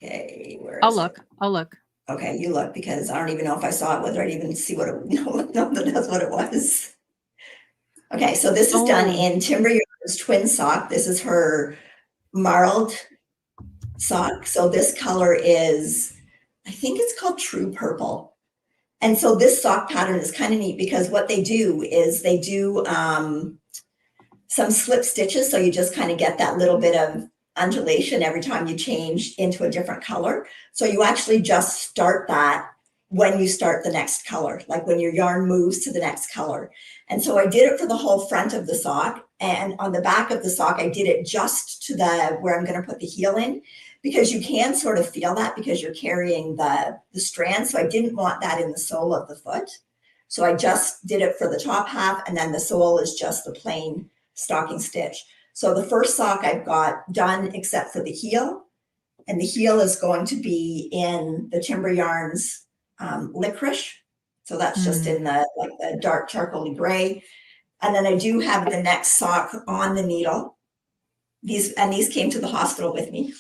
Speaker 2: Okay, where
Speaker 1: I'll
Speaker 2: is
Speaker 1: look.
Speaker 2: it?
Speaker 1: I'll look.
Speaker 2: Okay, you look, because I don't even know if I saw it, whether I'd even see what it, that's what it was. Okay, so this is done in Timber Yarn's twin sock. This is her marled sock. So this color is, I think it's called True Purple. And so this sock pattern is kind of neat, because what they do is they do some slip stitches. So you just kind of get that little bit of undulation every time you change into a different color. So you actually just start that when you start the next color, like when your yarn moves to the next color. And so I did it for the whole front of the sock, and on the back of the sock, I did it just to where I'm going to put the heel in, because you can sort of feel that because you're carrying the strand. So I didn't want that in the sole of the foot. So I just did it for the top half, and then the sole is just the plain stocking stitch. So the first sock I've got done except for the heel, and the heel is going to be in the Timber Yarns licorice. So that's just in the dark charcoaly gray. And then I do have the next sock on the needle. These came to the hospital with me.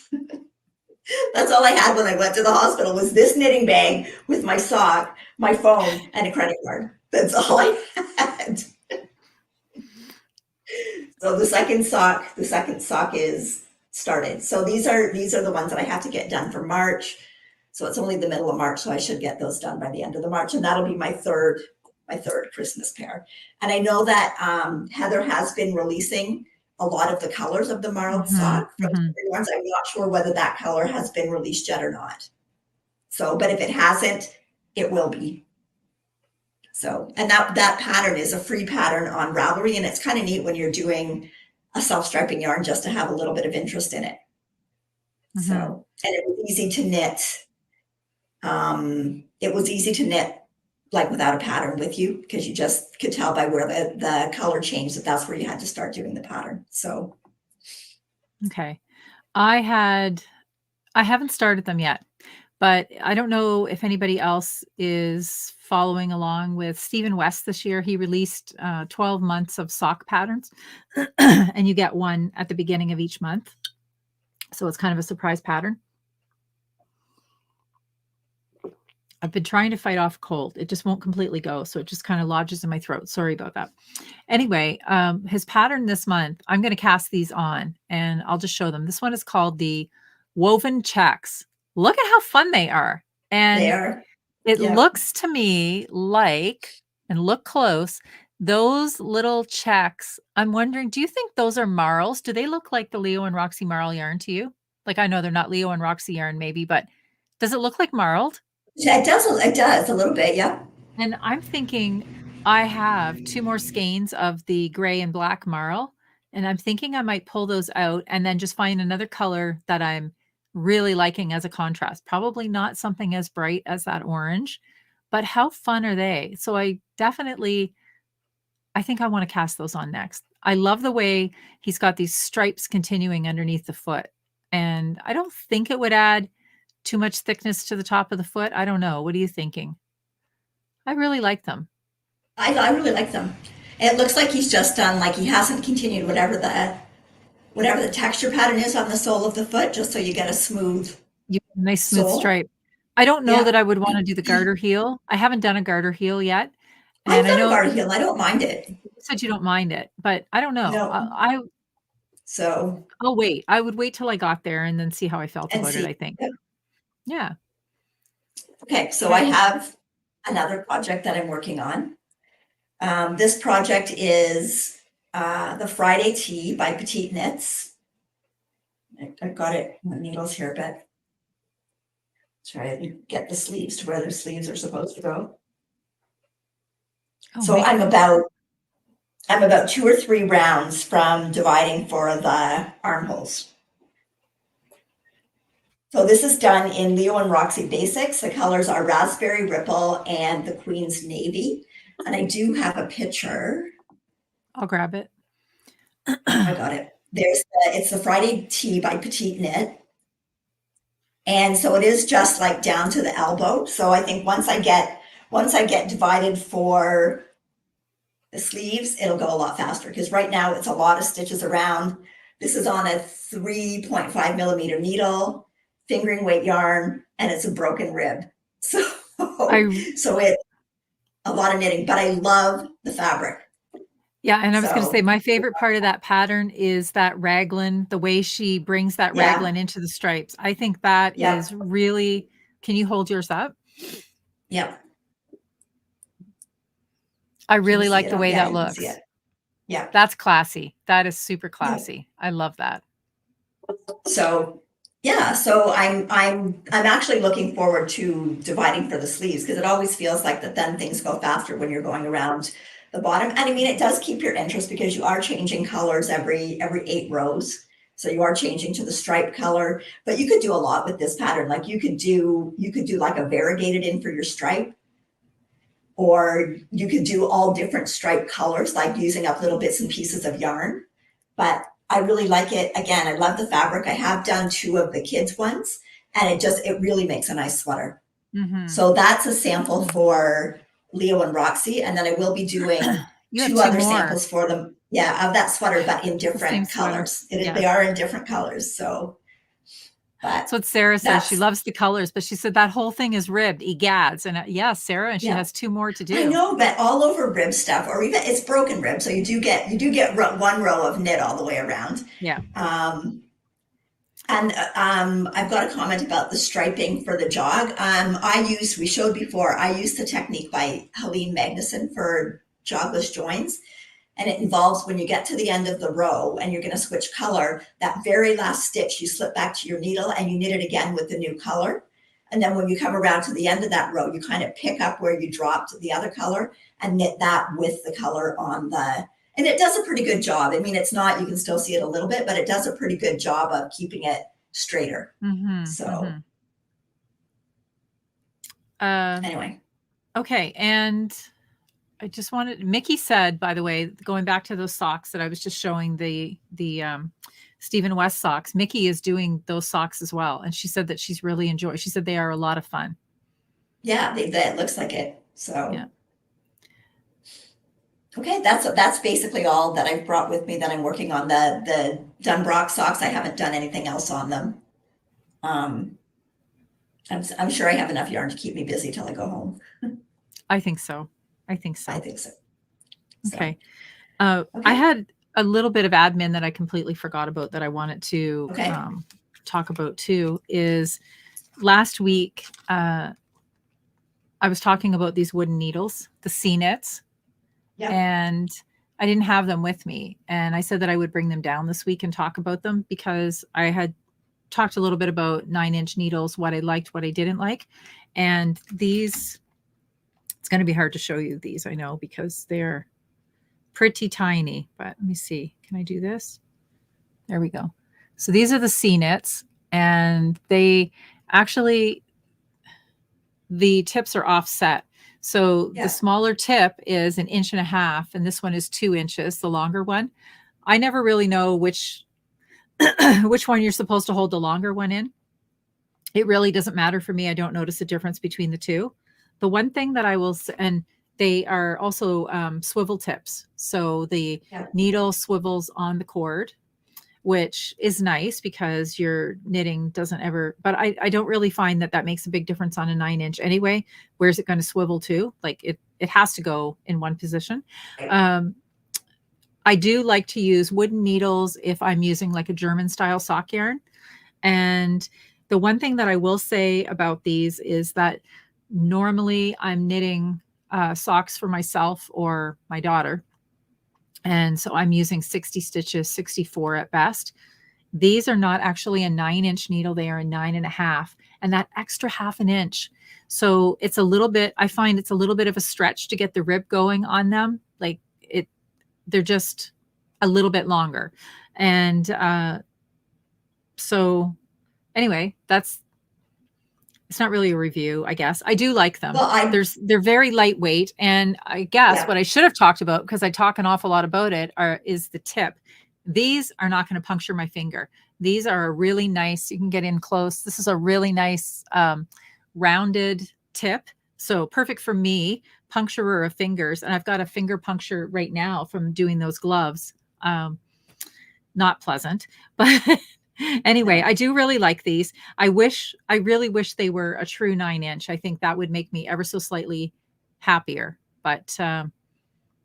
Speaker 2: That's all I had when I went to the hospital, was this knitting bag with my sock, my phone, and a credit card. That's all I had. So the second sock is started. So these are the ones that I have to get done for March. So it's only the middle of March, so I should get those done by the end of the March, and that'll be my third Christmas pair. And I know that Heather has been releasing a lot of the colors of the marled sock from the ones. I'm not sure whether that color has been released yet or not. So, but if it hasn't, it will be. So, and that pattern is a free pattern on Ravelry, and it's kind of neat when you're doing a self-striping yarn just to have a little bit of interest in it. So, and it was easy to knit. It was easy to knit like without a pattern with you, because you just could tell by where the color changed that that's where you had to start doing the pattern. So
Speaker 1: okay, I haven't started them yet, but I don't know if anybody else is following along with Stephen West this year. He released 12 months of sock patterns, and you get one at the beginning of each month, so it's kind of a surprise pattern. I've been trying to fight off cold. It just won't completely go. So it just kind of lodges in my throat. Sorry about that. Anyway, his pattern this month, I'm going to cast these on and I'll just show them. This one is called the Woven Checks. Look at how fun they are. And it looks to me like, and look close, those little checks. I'm wondering, do you think those are marls? Do they look like the Leo and Roxy marl yarn to you? Like, I know they're not Leo and Roxy yarn maybe, but does it look like marled?
Speaker 2: It does a little bit, yeah.
Speaker 1: And I'm thinking I have 2 more skeins of the gray and black marl, and I'm thinking I might pull those out and then just find another color that I'm really liking as a contrast. Probably not something as bright as that orange, but how fun are they? So I think I wanna cast those on next. I love the way he's got these stripes continuing underneath the foot, and I don't think it would add too much thickness to the top of the foot. I don't know. What are you thinking? I really like them.
Speaker 2: I really like them. It looks like he's just done, like he hasn't continued whatever the texture pattern is on the sole of the foot, just so you get a smooth
Speaker 1: You nice smooth
Speaker 2: sole.
Speaker 1: stripe. I don't know
Speaker 2: Yeah.
Speaker 1: that I would wanna do the garter heel. I haven't done a garter heel yet,
Speaker 2: I've
Speaker 1: and I
Speaker 2: done a
Speaker 1: know
Speaker 2: garter heel. I don't mind it.
Speaker 1: you said you don't mind it, but I don't know.
Speaker 2: No. So,
Speaker 1: I'll wait. I would wait till I got there and then see how I felt
Speaker 2: and
Speaker 1: about it,
Speaker 2: see.
Speaker 1: I think.
Speaker 2: Yep.
Speaker 1: Yeah.
Speaker 2: Okay, so I
Speaker 1: Okay.
Speaker 2: have another project that I'm working on. This project is the Friday Tea by Petite Knits. I've got it on needles here, but try to get the sleeves to where the sleeves are supposed to go.
Speaker 1: Oh,
Speaker 2: So I'm about 2 or 3 rounds from dividing for the armholes. So this is done in Leo and Roxy Basics. The colors are Raspberry Ripple and the Queen's Navy. And I do have a picture.
Speaker 1: I'll grab it.
Speaker 2: I got it. It's the Friday Tea by Petite Knit. And so it is just like down to the elbow. So I think once I get divided for the sleeves, it'll go a lot faster, because right now it's a lot of stitches around. This is on a 3.5 millimeter needle, fingering weight yarn, and it's a broken rib. So it's a lot of knitting, but I love the fabric.
Speaker 1: Yeah, and I was gonna
Speaker 2: So
Speaker 1: say my favorite part of that pattern is that raglan, the way she brings that
Speaker 2: yeah,
Speaker 1: raglan into the stripes. I think that
Speaker 2: yep,
Speaker 1: is really. Can you hold yours up?
Speaker 2: yep.
Speaker 1: I
Speaker 2: Can you
Speaker 1: really
Speaker 2: see
Speaker 1: like
Speaker 2: it?
Speaker 1: the way
Speaker 2: Yeah,
Speaker 1: that
Speaker 2: you can see
Speaker 1: looks.
Speaker 2: it. Yeah,
Speaker 1: That's classy. That is super
Speaker 2: yeah.
Speaker 1: classy. I love that.
Speaker 2: So yeah, so I'm actually looking forward to dividing for the sleeves, because it always feels like that then things go faster when you're going around the bottom. And I mean, it does keep your interest, because you are changing colors every 8 rows. So you are changing to the stripe color, but you could do a lot with this pattern. Like you could do like a variegated in for your stripe, or you could do all different stripe colors, like using up little bits and pieces of yarn. But I really like it. Again, I love the fabric. I have done 2 of the kids ones, and it really makes a nice sweater.
Speaker 1: Mhm.
Speaker 2: So that's a sample for Leo and Roxy, and then I will be doing
Speaker 1: You have
Speaker 2: 2
Speaker 1: 2
Speaker 2: other
Speaker 1: more.
Speaker 2: samples for them. Yeah, of that sweater, but in
Speaker 1: The same
Speaker 2: different
Speaker 1: sweater.
Speaker 2: colors.
Speaker 1: Yeah.
Speaker 2: They are in different colors. So, but
Speaker 1: That's what Sarah says. She
Speaker 2: that's
Speaker 1: loves the colors, but she said that whole thing is ribbed, egads. And yeah, Sarah, and she
Speaker 2: yeah.
Speaker 1: has 2 more to
Speaker 2: I
Speaker 1: do.
Speaker 2: know, but all over rib stuff, or even it's broken rib, so you do get 1 row of knit all the way around.
Speaker 1: Yeah.
Speaker 2: Um, and I've got a comment about the striping for the jog. We showed before, I used the technique by Helene Magnuson for jogless joins. And it involves, when you get to the end of the row and you're going to switch color, that very last stitch, you slip back to your needle and you knit it again with the new color. And then when you come around to the end of that row, you kind of pick up where you dropped the other color and knit that with the color on the, and it does a pretty good job. I mean, it's not, you can still see it a little bit, but it does a pretty good job of keeping it straighter.
Speaker 1: Mhm.
Speaker 2: So
Speaker 1: Mhm. Uh,
Speaker 2: anyway,
Speaker 1: okay, and I just wanted Mickey said, by the way, going back to those socks that I was just showing the Stephen West socks, Mickey is doing those socks as well, and she said that she's really enjoyed. She said they are a lot of fun.
Speaker 2: yeah, that looks like it. So
Speaker 1: Yeah.
Speaker 2: okay, that's basically all that I've brought with me that I'm working on. The Dunbrock socks, I haven't done anything else on them. Um, I'm sure I have enough yarn to keep me busy till I go home.
Speaker 1: I think so. I think
Speaker 2: I
Speaker 1: so.
Speaker 2: think so. So
Speaker 1: Okay. I
Speaker 2: okay,
Speaker 1: had a little bit of admin that I completely forgot about that I wanted to
Speaker 2: okay,
Speaker 1: talk about too. Is last week I was talking about these wooden needles, the Seeknits,
Speaker 2: yep,
Speaker 1: and I didn't have them with me. And I said that I would bring them down this week and talk about them, because I had talked a little bit about 9-inch needles, what I liked, what I didn't like. And these It's going to be hard to show you these, I know, because they're pretty tiny, but let me see. Can I do this? There we go. So these are the Seeknits, and they actually, the tips are offset. So the smaller tip is 1.5 inches, and this one is 2 inches, the longer one. I never really know which one you're supposed to hold the longer one in. It really doesn't matter for me. I don't notice a difference between the two. The one thing that I will, and they are also swivel tips. So the needle swivels on the cord, which is nice because your knitting doesn't ever, but I don't really find that makes a big difference on a 9-inch anyway. Where's it going to swivel to? Like it has to go in one position. I do like to use wooden needles if I'm using like a German style sock yarn. And the one thing that I will say about these is that normally I'm knitting socks for myself or my daughter. And so I'm using 60 stitches, 64 at best. These are not actually a 9-inch needle. They are a 9.5, and that extra 1/2 inch. So it's a little bit, I find it's a little bit of a stretch to get the rib going on them. Like they're just a little bit longer. And so anyway, it's not really a review, I guess. I do like them. Well, they're very lightweight. And I guess what I should have talked about, because I talk an awful lot about it, is the tip. These are not going to puncture my finger. These are a really nice, you can get in close. This is a really nice rounded tip. So perfect for me, puncturer of fingers. And I've got a finger puncture right now from doing those gloves. Not pleasant, but anyway, I do really like these. I really wish they were a true 9-inch. I think that would make me ever so slightly happier. But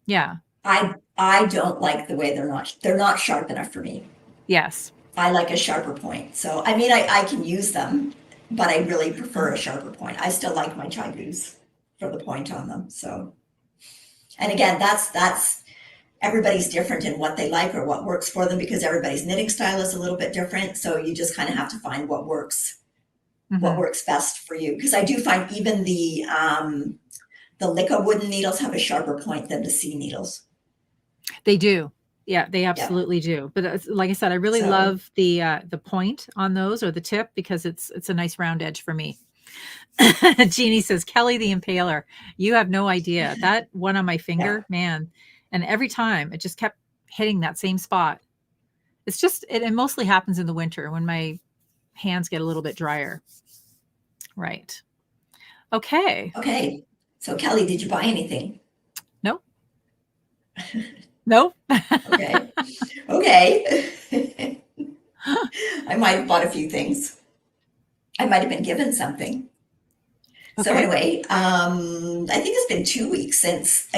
Speaker 1: yeah.
Speaker 2: I don't like the way they're not sharp enough for me.
Speaker 1: Yes.
Speaker 2: I like a sharper point. So, I mean, I can use them, but I really prefer a sharper point. I still like my Chai-Goos for the point on them. So, and again, that's everybody's different in what they like or what works for them, because everybody's knitting style is a little bit different. So you just kind of have to find what works best for you. Because I do find even the Licca wooden needles have a sharper point than the C needles.
Speaker 1: They do. Yeah, they absolutely do. But like I said, I really love the point on those, or the tip, because it's a nice round edge for me. Jeannie says, Kelly the Impaler, you have no idea. That one on my finger, man. And every time it just kept hitting that same spot. It's just, it mostly happens in the winter when my hands get a little bit drier. Right. Okay.
Speaker 2: Okay. So Kelly, did you buy anything?
Speaker 1: No. No.
Speaker 2: Okay. Okay. I might have bought a few things. I might have been given something. Okay. So anyway, I think it's been 2 weeks since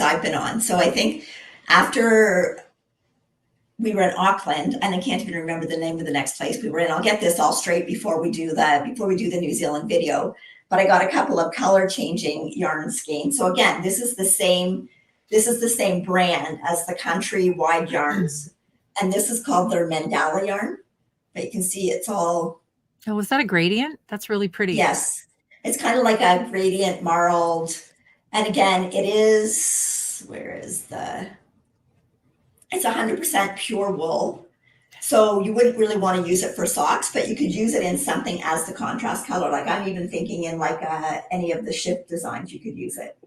Speaker 2: I've been on. So I think after we were in Auckland, and I can't even remember the name of the next place we were in. I'll get this all straight before we do the New Zealand video. But I got a couple of color changing yarn skeins. So again, this is the same brand as the Countrywide yarns, and this is called their mandala yarn. But you can see it's all.
Speaker 1: Oh, is that a gradient? That's really pretty.
Speaker 2: Yes. It's kind of like a gradient marled. And again, it is, it's 100% pure wool. So you wouldn't really want to use it for socks, but you could use it in something as the contrast color. Like I'm even thinking in like any of the shift designs, you could use it.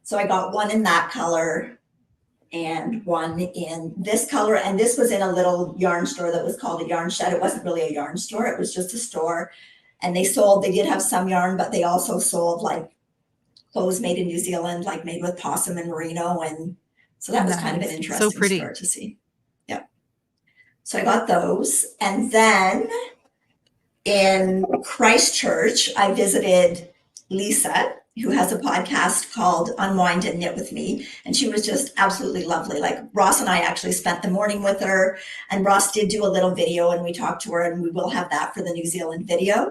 Speaker 2: So I got one in that color and one in this color. And this was in a little yarn store that was called a Yarn Shed. It wasn't really a yarn store. It was just a store. And they did have some yarn, but they also sold like clothes made in New Zealand, like made with possum and merino. And so that was kind of an interesting store to see. Yeah. So I got those. And then in Christchurch, I visited Lisa, who has a podcast called Unwind and Knit with Me. And she was just absolutely lovely. Like Ross and I actually spent the morning with her, and Ross did do a little video and we talked to her, and we will have that for the New Zealand video.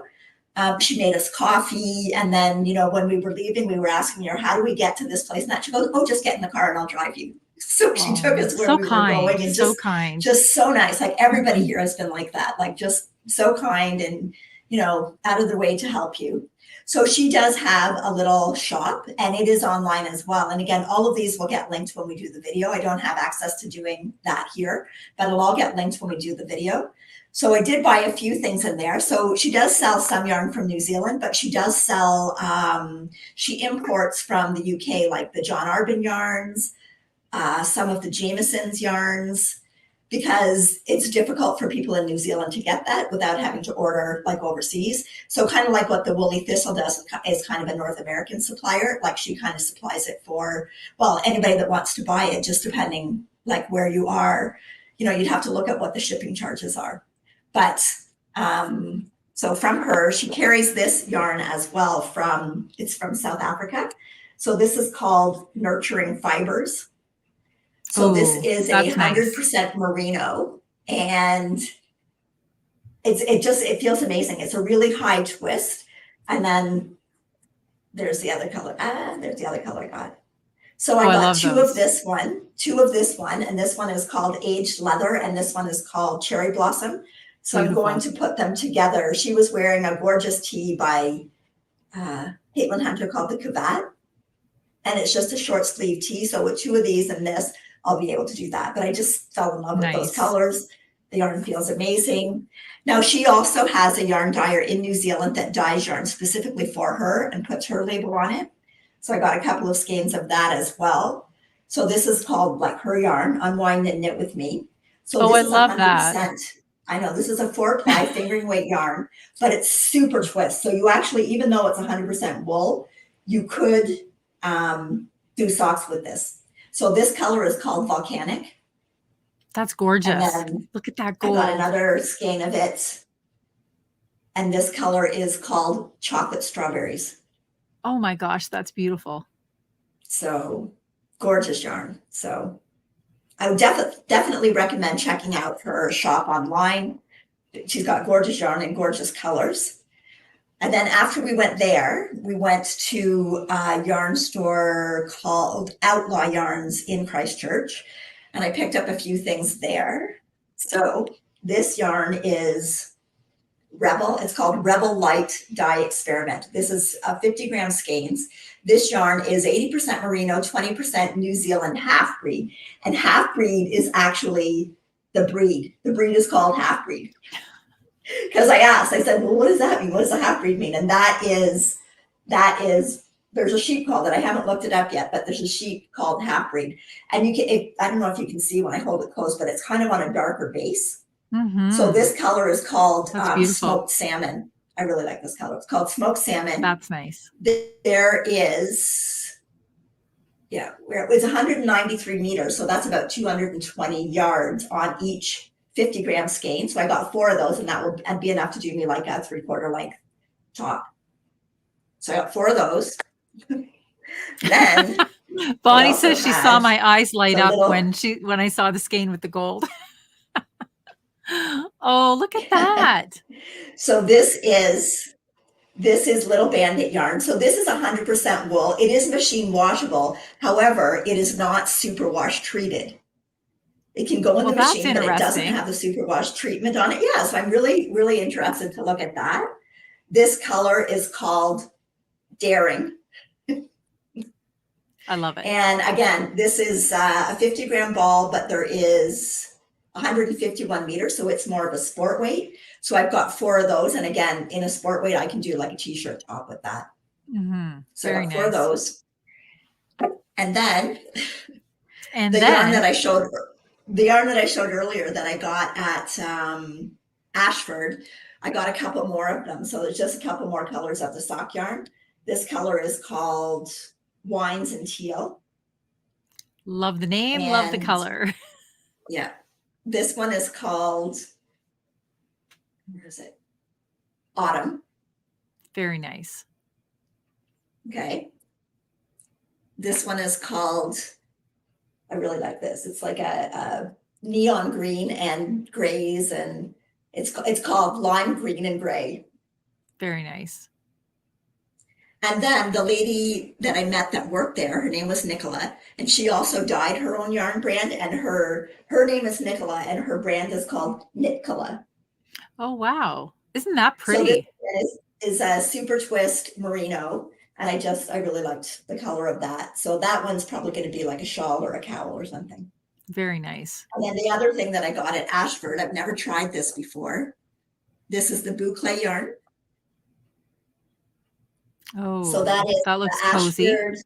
Speaker 2: She made us coffee. And then, when we were leaving, we were asking her, how do we get to this place? And she goes, oh, just get in the car and I'll drive you. So she took us where we were going, and just so nice. Like everybody here has been like that, like just so kind. And, out of their way to help you. So she does have a little shop, and it is online as well. And again, all of these will get linked when we do the video. I don't have access to doing that here, but it'll all get linked when we do the video. So I did buy a few things in there. So she does sell some yarn from New Zealand, but she does sell, she imports from the UK, like the John Arbin yarns, some of the Jameson's yarns, because it's difficult for people in New Zealand to get that without having to order like overseas. So kind of like what the Woolly Thistle does is kind of a North American supplier. Like she kind of supplies it for, well, anybody that wants to buy it, just depending like where you are, you'd have to look at what the shipping charges are. But so from her, she carries this yarn as well it's from South Africa. So this is called Nurturing Fibers. So this is 100% merino, and it feels amazing. It's a really high twist. And then there's the other color. There's the other color I got. So I got two of this one, and this one is called Aged Leather, and this one is called Cherry Blossom. So beautiful. I'm going to put them together. She was wearing a gorgeous tee by Caitlin Hunter called the Cravat, and it's just a short sleeve tee. So with two of these and this, I'll be able to do that. But I just fell in love with those colors. The yarn feels amazing. Now, she also has a yarn dyer in New Zealand that dyes yarn specifically for her and puts her label on it. So I got a couple of skeins of that as well. So this is called like her yarn, Unwind and Knit with Me. So this
Speaker 1: I love that.
Speaker 2: I know this is a 4-ply fingering weight yarn, but it's super twist. So you actually, even though it's 100% wool, you could do socks with this. So this color is called Volcanic.
Speaker 1: That's gorgeous. Look at that gold.
Speaker 2: I got another skein of it. And this color is called Chocolate Strawberries.
Speaker 1: Oh my gosh, that's beautiful.
Speaker 2: So gorgeous yarn. So I would definitely recommend checking out her shop online. She's got gorgeous yarn and gorgeous colors. And then after we went there, we went to a yarn store called Outlaw Yarns in Christchurch. And I picked up a few things there. So this yarn is Rebel. It's called Rebel Light Dye Experiment. This is 50-gram skeins. This yarn is 80% merino, 20% New Zealand half breed. And half breed is actually the breed. The breed is called half breed. Because I asked, I said, well, what does that mean? What does a half breed mean? And that is, there's a sheep called it. I haven't looked it up yet, but there's a sheep called half breed. And you can, I don't know if you can see when I hold it close, but it's kind of on a darker base. Mm-hmm. So this color is called Smoked Salmon. I really like this color. It's called Smoked Salmon.
Speaker 1: That's nice.
Speaker 2: There is, it's 193 meters. So that's about 220 yards on each 50-gram skein. So I got 4 of those, and that will be enough to do me like a 3/4 length top. So I got 4 of those. Then
Speaker 1: Bonnie says she saw my eyes light up when I saw the skein with the gold. Oh, look at that.
Speaker 2: So this is Little Bandit yarn. So this is 100% wool. It is machine washable. However, it is not superwash treated. It can go in the machine, but it doesn't have the superwash treatment on it. Yeah, so I'm really, really interested to look at that. This color is called Daring.
Speaker 1: I love it.
Speaker 2: And again, this is a 50-gram ball, but there is 151 meters, so it's more of a sport weight. So I've got 4 of those. And again, in a sport weight, I can do like a t-shirt top with that. Mm-hmm. So I got 4 of those. And then yarn that I showed earlier that I got at Ashford, I got a couple more of them. So there's just a couple more colors of the sock yarn. This color is called Wines and Teal.
Speaker 1: Love the name, love the color.
Speaker 2: Yeah. This one is called, where is it? Autumn.
Speaker 1: Very nice.
Speaker 2: Okay. This one is called, I really like this. It's like a neon green and grays, and it's called Lime Green and Gray.
Speaker 1: Very nice.
Speaker 2: And then the lady that I met that worked there, her name was Nicola, and she also dyed her own yarn brand, and her name is Nicola, and her brand is called Knitcola.
Speaker 1: Oh, wow. Isn't that
Speaker 2: So this
Speaker 1: pretty?
Speaker 2: is a super twist merino. And I really liked the color of that. So that one's probably going to be like a shawl or a cowl or something.
Speaker 1: Very nice.
Speaker 2: And then the other thing that I got at Ashford, I've never tried this before. This is the boucle yarn.
Speaker 1: Oh,
Speaker 2: So that is
Speaker 1: that
Speaker 2: the
Speaker 1: looks cozy.
Speaker 2: Ashford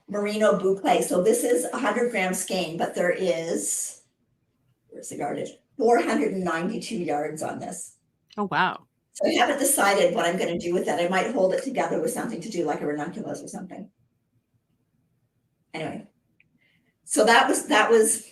Speaker 2: merino boucle. So this is 100 gram skein, but there is, where's the yardage? 492 yards on this.
Speaker 1: Oh, wow.
Speaker 2: So I haven't decided what I'm going to do with it. I might hold it together with something to do like a ranunculus or something. Anyway, so that was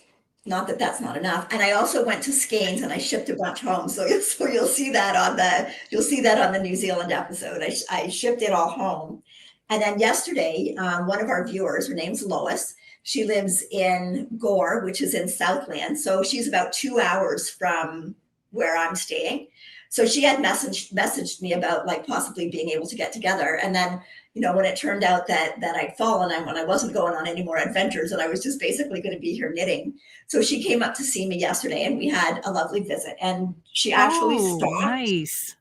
Speaker 2: not that that's not enough. And I also went to Skeins and I shipped a bunch home. So you'll see that on the New Zealand episode. I shipped it all home. And then yesterday, one of our viewers, her name's Lois. She lives in Gore, which is in Southland. So she's about 2 hours from where I'm staying. So she had messaged me about like possibly being able to get together. And then, when it turned out that I'd fallen and when I wasn't going on any more adventures and I was just basically going to be here knitting. So she came up to see me yesterday and we had a lovely visit. And she actually stopped
Speaker 1: nice.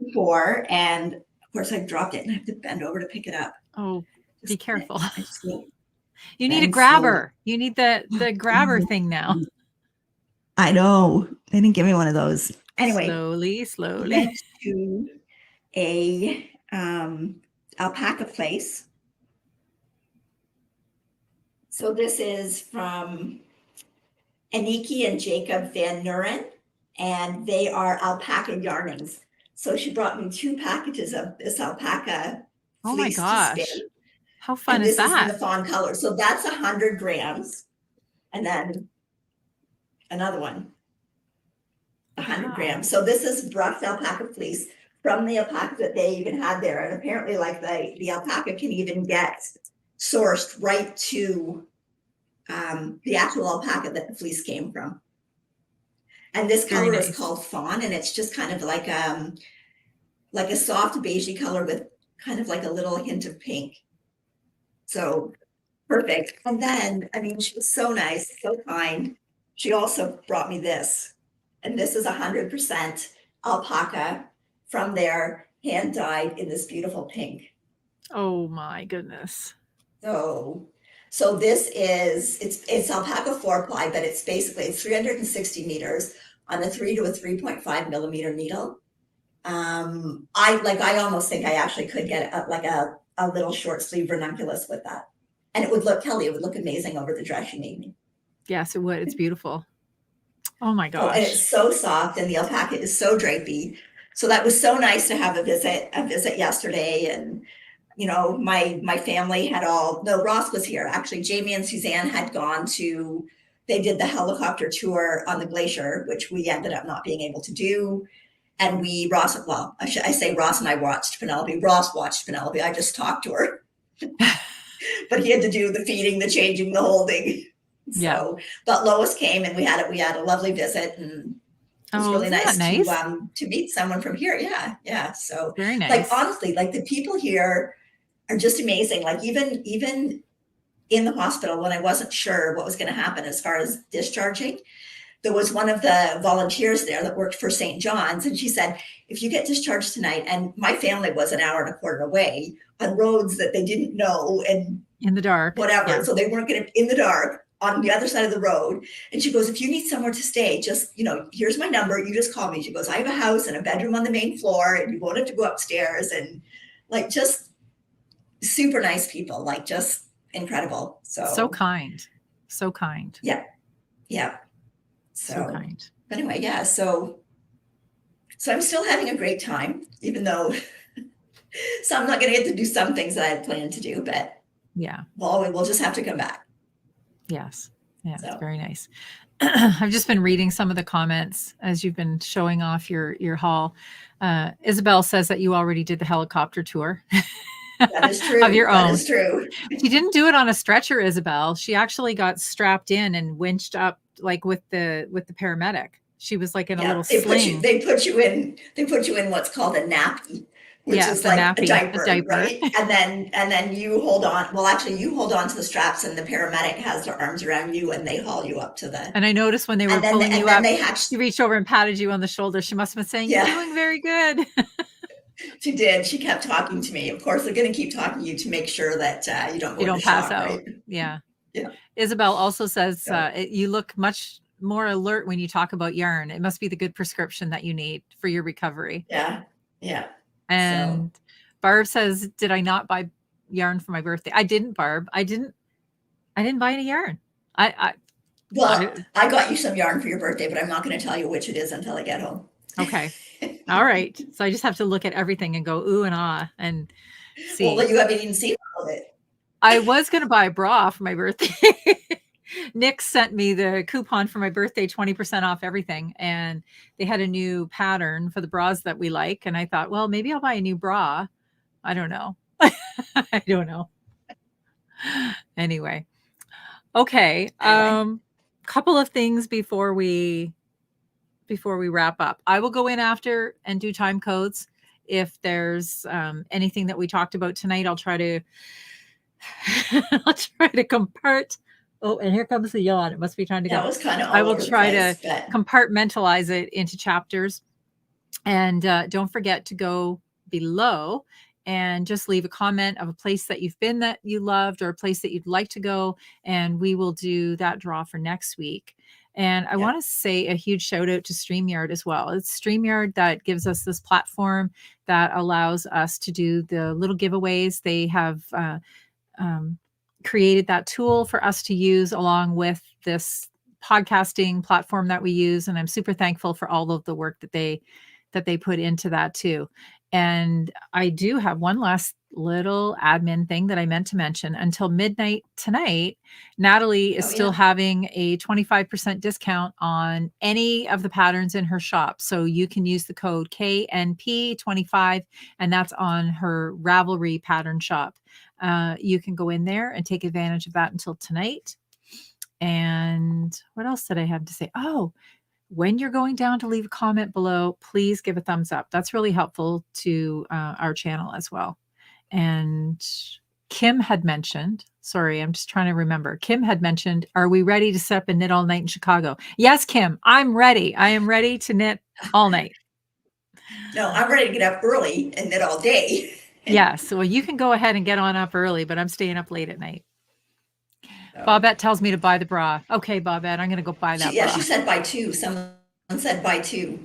Speaker 2: before. And of course I dropped it and I have to bend over to pick it up.
Speaker 1: Oh, be careful. You
Speaker 2: need
Speaker 1: need a grabber. You need the grabber thing now.
Speaker 2: I know. They didn't give me one of those. Anyway,
Speaker 1: slowly.
Speaker 2: Went to a alpaca place. So this is from Aniki and Jacob Van Nuren, and they are alpaca yarnings. So she brought me 2 packages of this alpaca.
Speaker 1: Oh my gosh. How fun is that?
Speaker 2: This is in the fawn color. So that's 100 grams. And then another one, 100 grams. So this is brushed alpaca fleece from the alpaca that they even had there. And apparently like the alpaca can even get sourced right to the actual alpaca that the fleece came from. And this color is called fawn, and it's just kind of like a soft beigey color with kind of like a little hint of pink. So perfect. And then, she was so nice, so kind. She also brought me this, and this is 100% alpaca from there, hand dyed in this beautiful pink.
Speaker 1: Oh my goodness.
Speaker 2: So this is, it's alpaca 4-ply, but it's basically 360 meters on a 3 to a 3.5 millimeter needle. I almost think I actually could get a little short sleeve ranunculus with that. And it would look, Kelly, it would look amazing over the dress you made me.
Speaker 1: Yes, it would. It's beautiful. Oh my gosh.
Speaker 2: And it's so soft and the alpaca is so drapey. So that was so nice to have a visit yesterday. And, my family had Ross was here. Actually, Jamie and Suzanne had gone they did the helicopter tour on the glacier, which we ended up not being able to do. And Ross and I watched Penelope. Ross watched Penelope. I just talked to her. But he had to do the feeding, the changing, the holding. So, but Lois came and we had a lovely visit, and it was really nice to meet someone from here. Yeah. So
Speaker 1: very nice.
Speaker 2: Like honestly, like the people here are just amazing. Like even in the hospital when I wasn't sure what was going to happen as far as discharging, there was one of the volunteers there that worked for St. John's, and she said, if you get discharged tonight, and my family was an hour and a quarter away on roads that they didn't know and
Speaker 1: in the dark,
Speaker 2: whatever. So they weren't going to in the dark on the other side of the road. And she goes, if you need somewhere to stay, just, here's my number. You just call me. She goes, I have a house and a bedroom on the main floor, and you won't have to go upstairs. And like, just super nice people, like just incredible. So
Speaker 1: kind.
Speaker 2: Yeah.
Speaker 1: So kind.
Speaker 2: But anyway, yeah. So I'm still having a great time, even though so I'm not going to get to do some things that I had planned to do, but we'll just have to come back.
Speaker 1: Yes. Yeah. So. It's very nice. I've just been reading some of the comments as you've been showing off your haul. Isabel says that you already did the helicopter tour.
Speaker 2: That is true.
Speaker 1: Of your own.
Speaker 2: That is true.
Speaker 1: She didn't do it on a stretcher, Isabel. She actually got strapped in and winched up like with the paramedic. She was like in a little sling.
Speaker 2: They put you in what's called a nappy. which
Speaker 1: Yes,
Speaker 2: is
Speaker 1: a
Speaker 2: like a
Speaker 1: nappy, a
Speaker 2: diaper,
Speaker 1: diaper.
Speaker 2: right? And then you hold on. Well, actually, you hold on to the straps, and the paramedic has their arms around you, and they haul you up to the.
Speaker 1: And I noticed when they were pulling you
Speaker 2: And then
Speaker 1: up,
Speaker 2: they hatch.
Speaker 1: she reached over and patted you on the shoulder. She must have been saying, "You're
Speaker 2: Yeah,
Speaker 1: doing very good."
Speaker 2: she did. She kept talking to me. Of course, they're going to keep talking to you to make sure that you don't
Speaker 1: You
Speaker 2: go into
Speaker 1: don't pass
Speaker 2: shock,
Speaker 1: out.
Speaker 2: right?
Speaker 1: Yeah.
Speaker 2: Yeah.
Speaker 1: Isabel also says
Speaker 2: So,
Speaker 1: you look much more alert when you talk about yarn. It must be the good prescription that you need for your recovery.
Speaker 2: yeah. Yeah. So,
Speaker 1: And Barb says, "Did I not buy yarn for my birthday?" I didn't, Barb. I didn't buy any yarn.
Speaker 2: well, I got you some yarn for your birthday, but I'm not going to tell you which it is until I get home.
Speaker 1: Okay. All right. So I just have to look at everything and go ooh and ah and see.
Speaker 2: Well, you haven't even seen all of it.
Speaker 1: I was going to buy a bra for my birthday. Nick sent me the coupon for my birthday, 20% off everything. And they had a new pattern for the bras that we like. And I thought, well, maybe I'll buy a new bra. I don't know. I don't know. Anyway. Okay.
Speaker 2: Anyway.
Speaker 1: Couple of things before we wrap up. I will go in after and do time codes. If there's anything that we talked about tonight, I'll try to compart. Oh, and here comes the yawn. It must be trying to go.
Speaker 2: That was kind of all
Speaker 1: I will
Speaker 2: over the
Speaker 1: try
Speaker 2: place,
Speaker 1: to
Speaker 2: but
Speaker 1: compartmentalize it into chapters. And don't forget to go below and just leave a comment of a place that you've been that you loved or a place that you'd like to go. And we will do that draw for next week. And I want to say a huge shout out to Streamyard as well. It's Streamyard that gives us this platform that allows us to do the little giveaways. They have created that tool for us to use along with this podcasting platform that we use. And I'm super thankful for all of the work that they put into that too. And I do have one last little admin thing that I meant to mention. Until midnight tonight, Natalie is still having a 25% discount on any of the patterns in her shop. So you can use the code KNP25, and that's on her Ravelry pattern shop. You can go in there and take advantage of that until tonight. And what else did I have to say? Oh, when you're going down to leave a comment below, please give a thumbs up. That's really helpful to our channel as well. And Kim had mentioned, sorry, I'm just trying to remember. Kim had mentioned, are we ready to set up and knit all night in Chicago? Yes, Kim, I'm ready. I am ready to knit all night.
Speaker 2: No, I'm ready to get up early and knit all day.
Speaker 1: Yes, well, you can go ahead and get on up early, but I'm staying up late at night. Bobette tells me to buy the bra. Okay, Bobette, I'm going to go buy that bra.
Speaker 2: Yeah, she said buy two. Someone said buy two.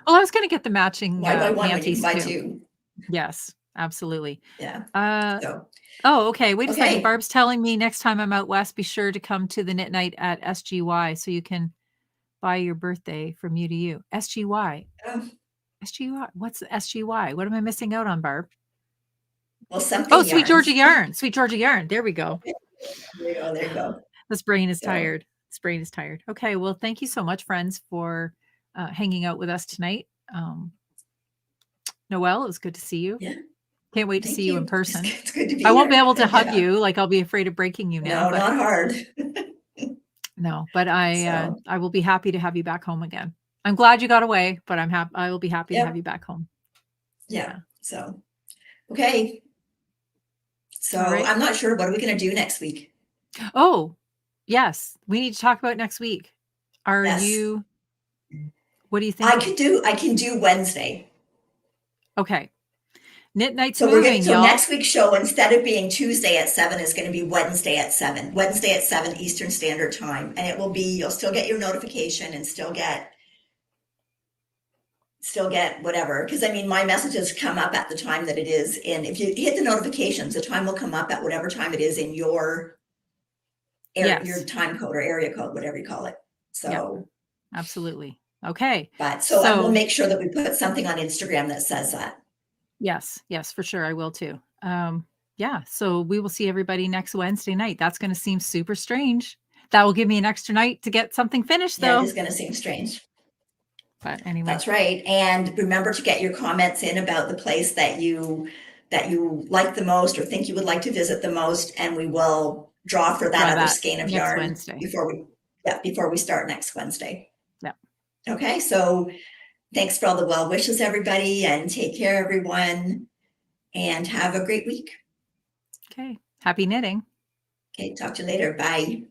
Speaker 1: Well, I was going to get the matching
Speaker 2: Why buy one when you
Speaker 1: panties
Speaker 2: can buy
Speaker 1: too.
Speaker 2: two?
Speaker 1: Yes, absolutely.
Speaker 2: Yeah.
Speaker 1: Oh, okay. Wait a second. Barb's telling me next time I'm out west, be sure to come to the knit night at SGY so you can buy your birthday from you to you. SGY. SGY. What's SGY? What am I missing out on, Barb?
Speaker 2: Well, something.
Speaker 1: Oh, Sweet Georgia Yarn. Sweet Georgia Yarn. There we go.
Speaker 2: There you go.
Speaker 1: This brain is tired. This brain is tired. Okay. Well, thank you so much, friends, for hanging out with us tonight. Noelle, it was good to see you.
Speaker 2: Yeah.
Speaker 1: Can't wait to see you in person.
Speaker 2: It's good to be
Speaker 1: I won't be
Speaker 2: here.
Speaker 1: able to hug you. Like I'll be afraid of breaking you now.
Speaker 2: No, not hard.
Speaker 1: No, but I will be happy to have you back home again. I'm glad you got away, but I will be happy to have you back home.
Speaker 2: Yeah. So, okay. So I'm not sure. What are we going to do next week?
Speaker 1: Oh, yes. We need to talk about next week. What do you think?
Speaker 2: I can do Wednesday.
Speaker 1: Okay. Knit Night's
Speaker 2: so
Speaker 1: moving,
Speaker 2: so
Speaker 1: y'all.
Speaker 2: Next week's show, instead of being Tuesday at 7, is going to be Wednesday at 7. Wednesday at 7 Eastern Standard Time. And it will be, you'll still get your notification and still get whatever. Because I mean, my messages come up at the time that it is in, if you hit the notifications, the time will come up at whatever time it is in your your time code or area code, whatever you call it. So
Speaker 1: absolutely. Okay.
Speaker 2: But so I will make sure that we put something on Instagram that says that.
Speaker 1: Yes, for sure. I will too. Yeah. So we will see everybody next Wednesday night. That's going to seem super strange. That will give me an extra night to get something finished, though.
Speaker 2: Yeah, it is going to seem strange.
Speaker 1: But anyway.
Speaker 2: That's right. And remember to get your comments in about the place that you like the most or think you would like to visit the most, and we will draw for that other skein of yarn
Speaker 1: Wednesday.
Speaker 2: before we start next Wednesday.
Speaker 1: Yeah.
Speaker 2: Okay. So thanks for all the well wishes, everybody, and take care, everyone. and have a great week.
Speaker 1: Okay. Happy knitting.
Speaker 2: Okay, talk to you later. Bye.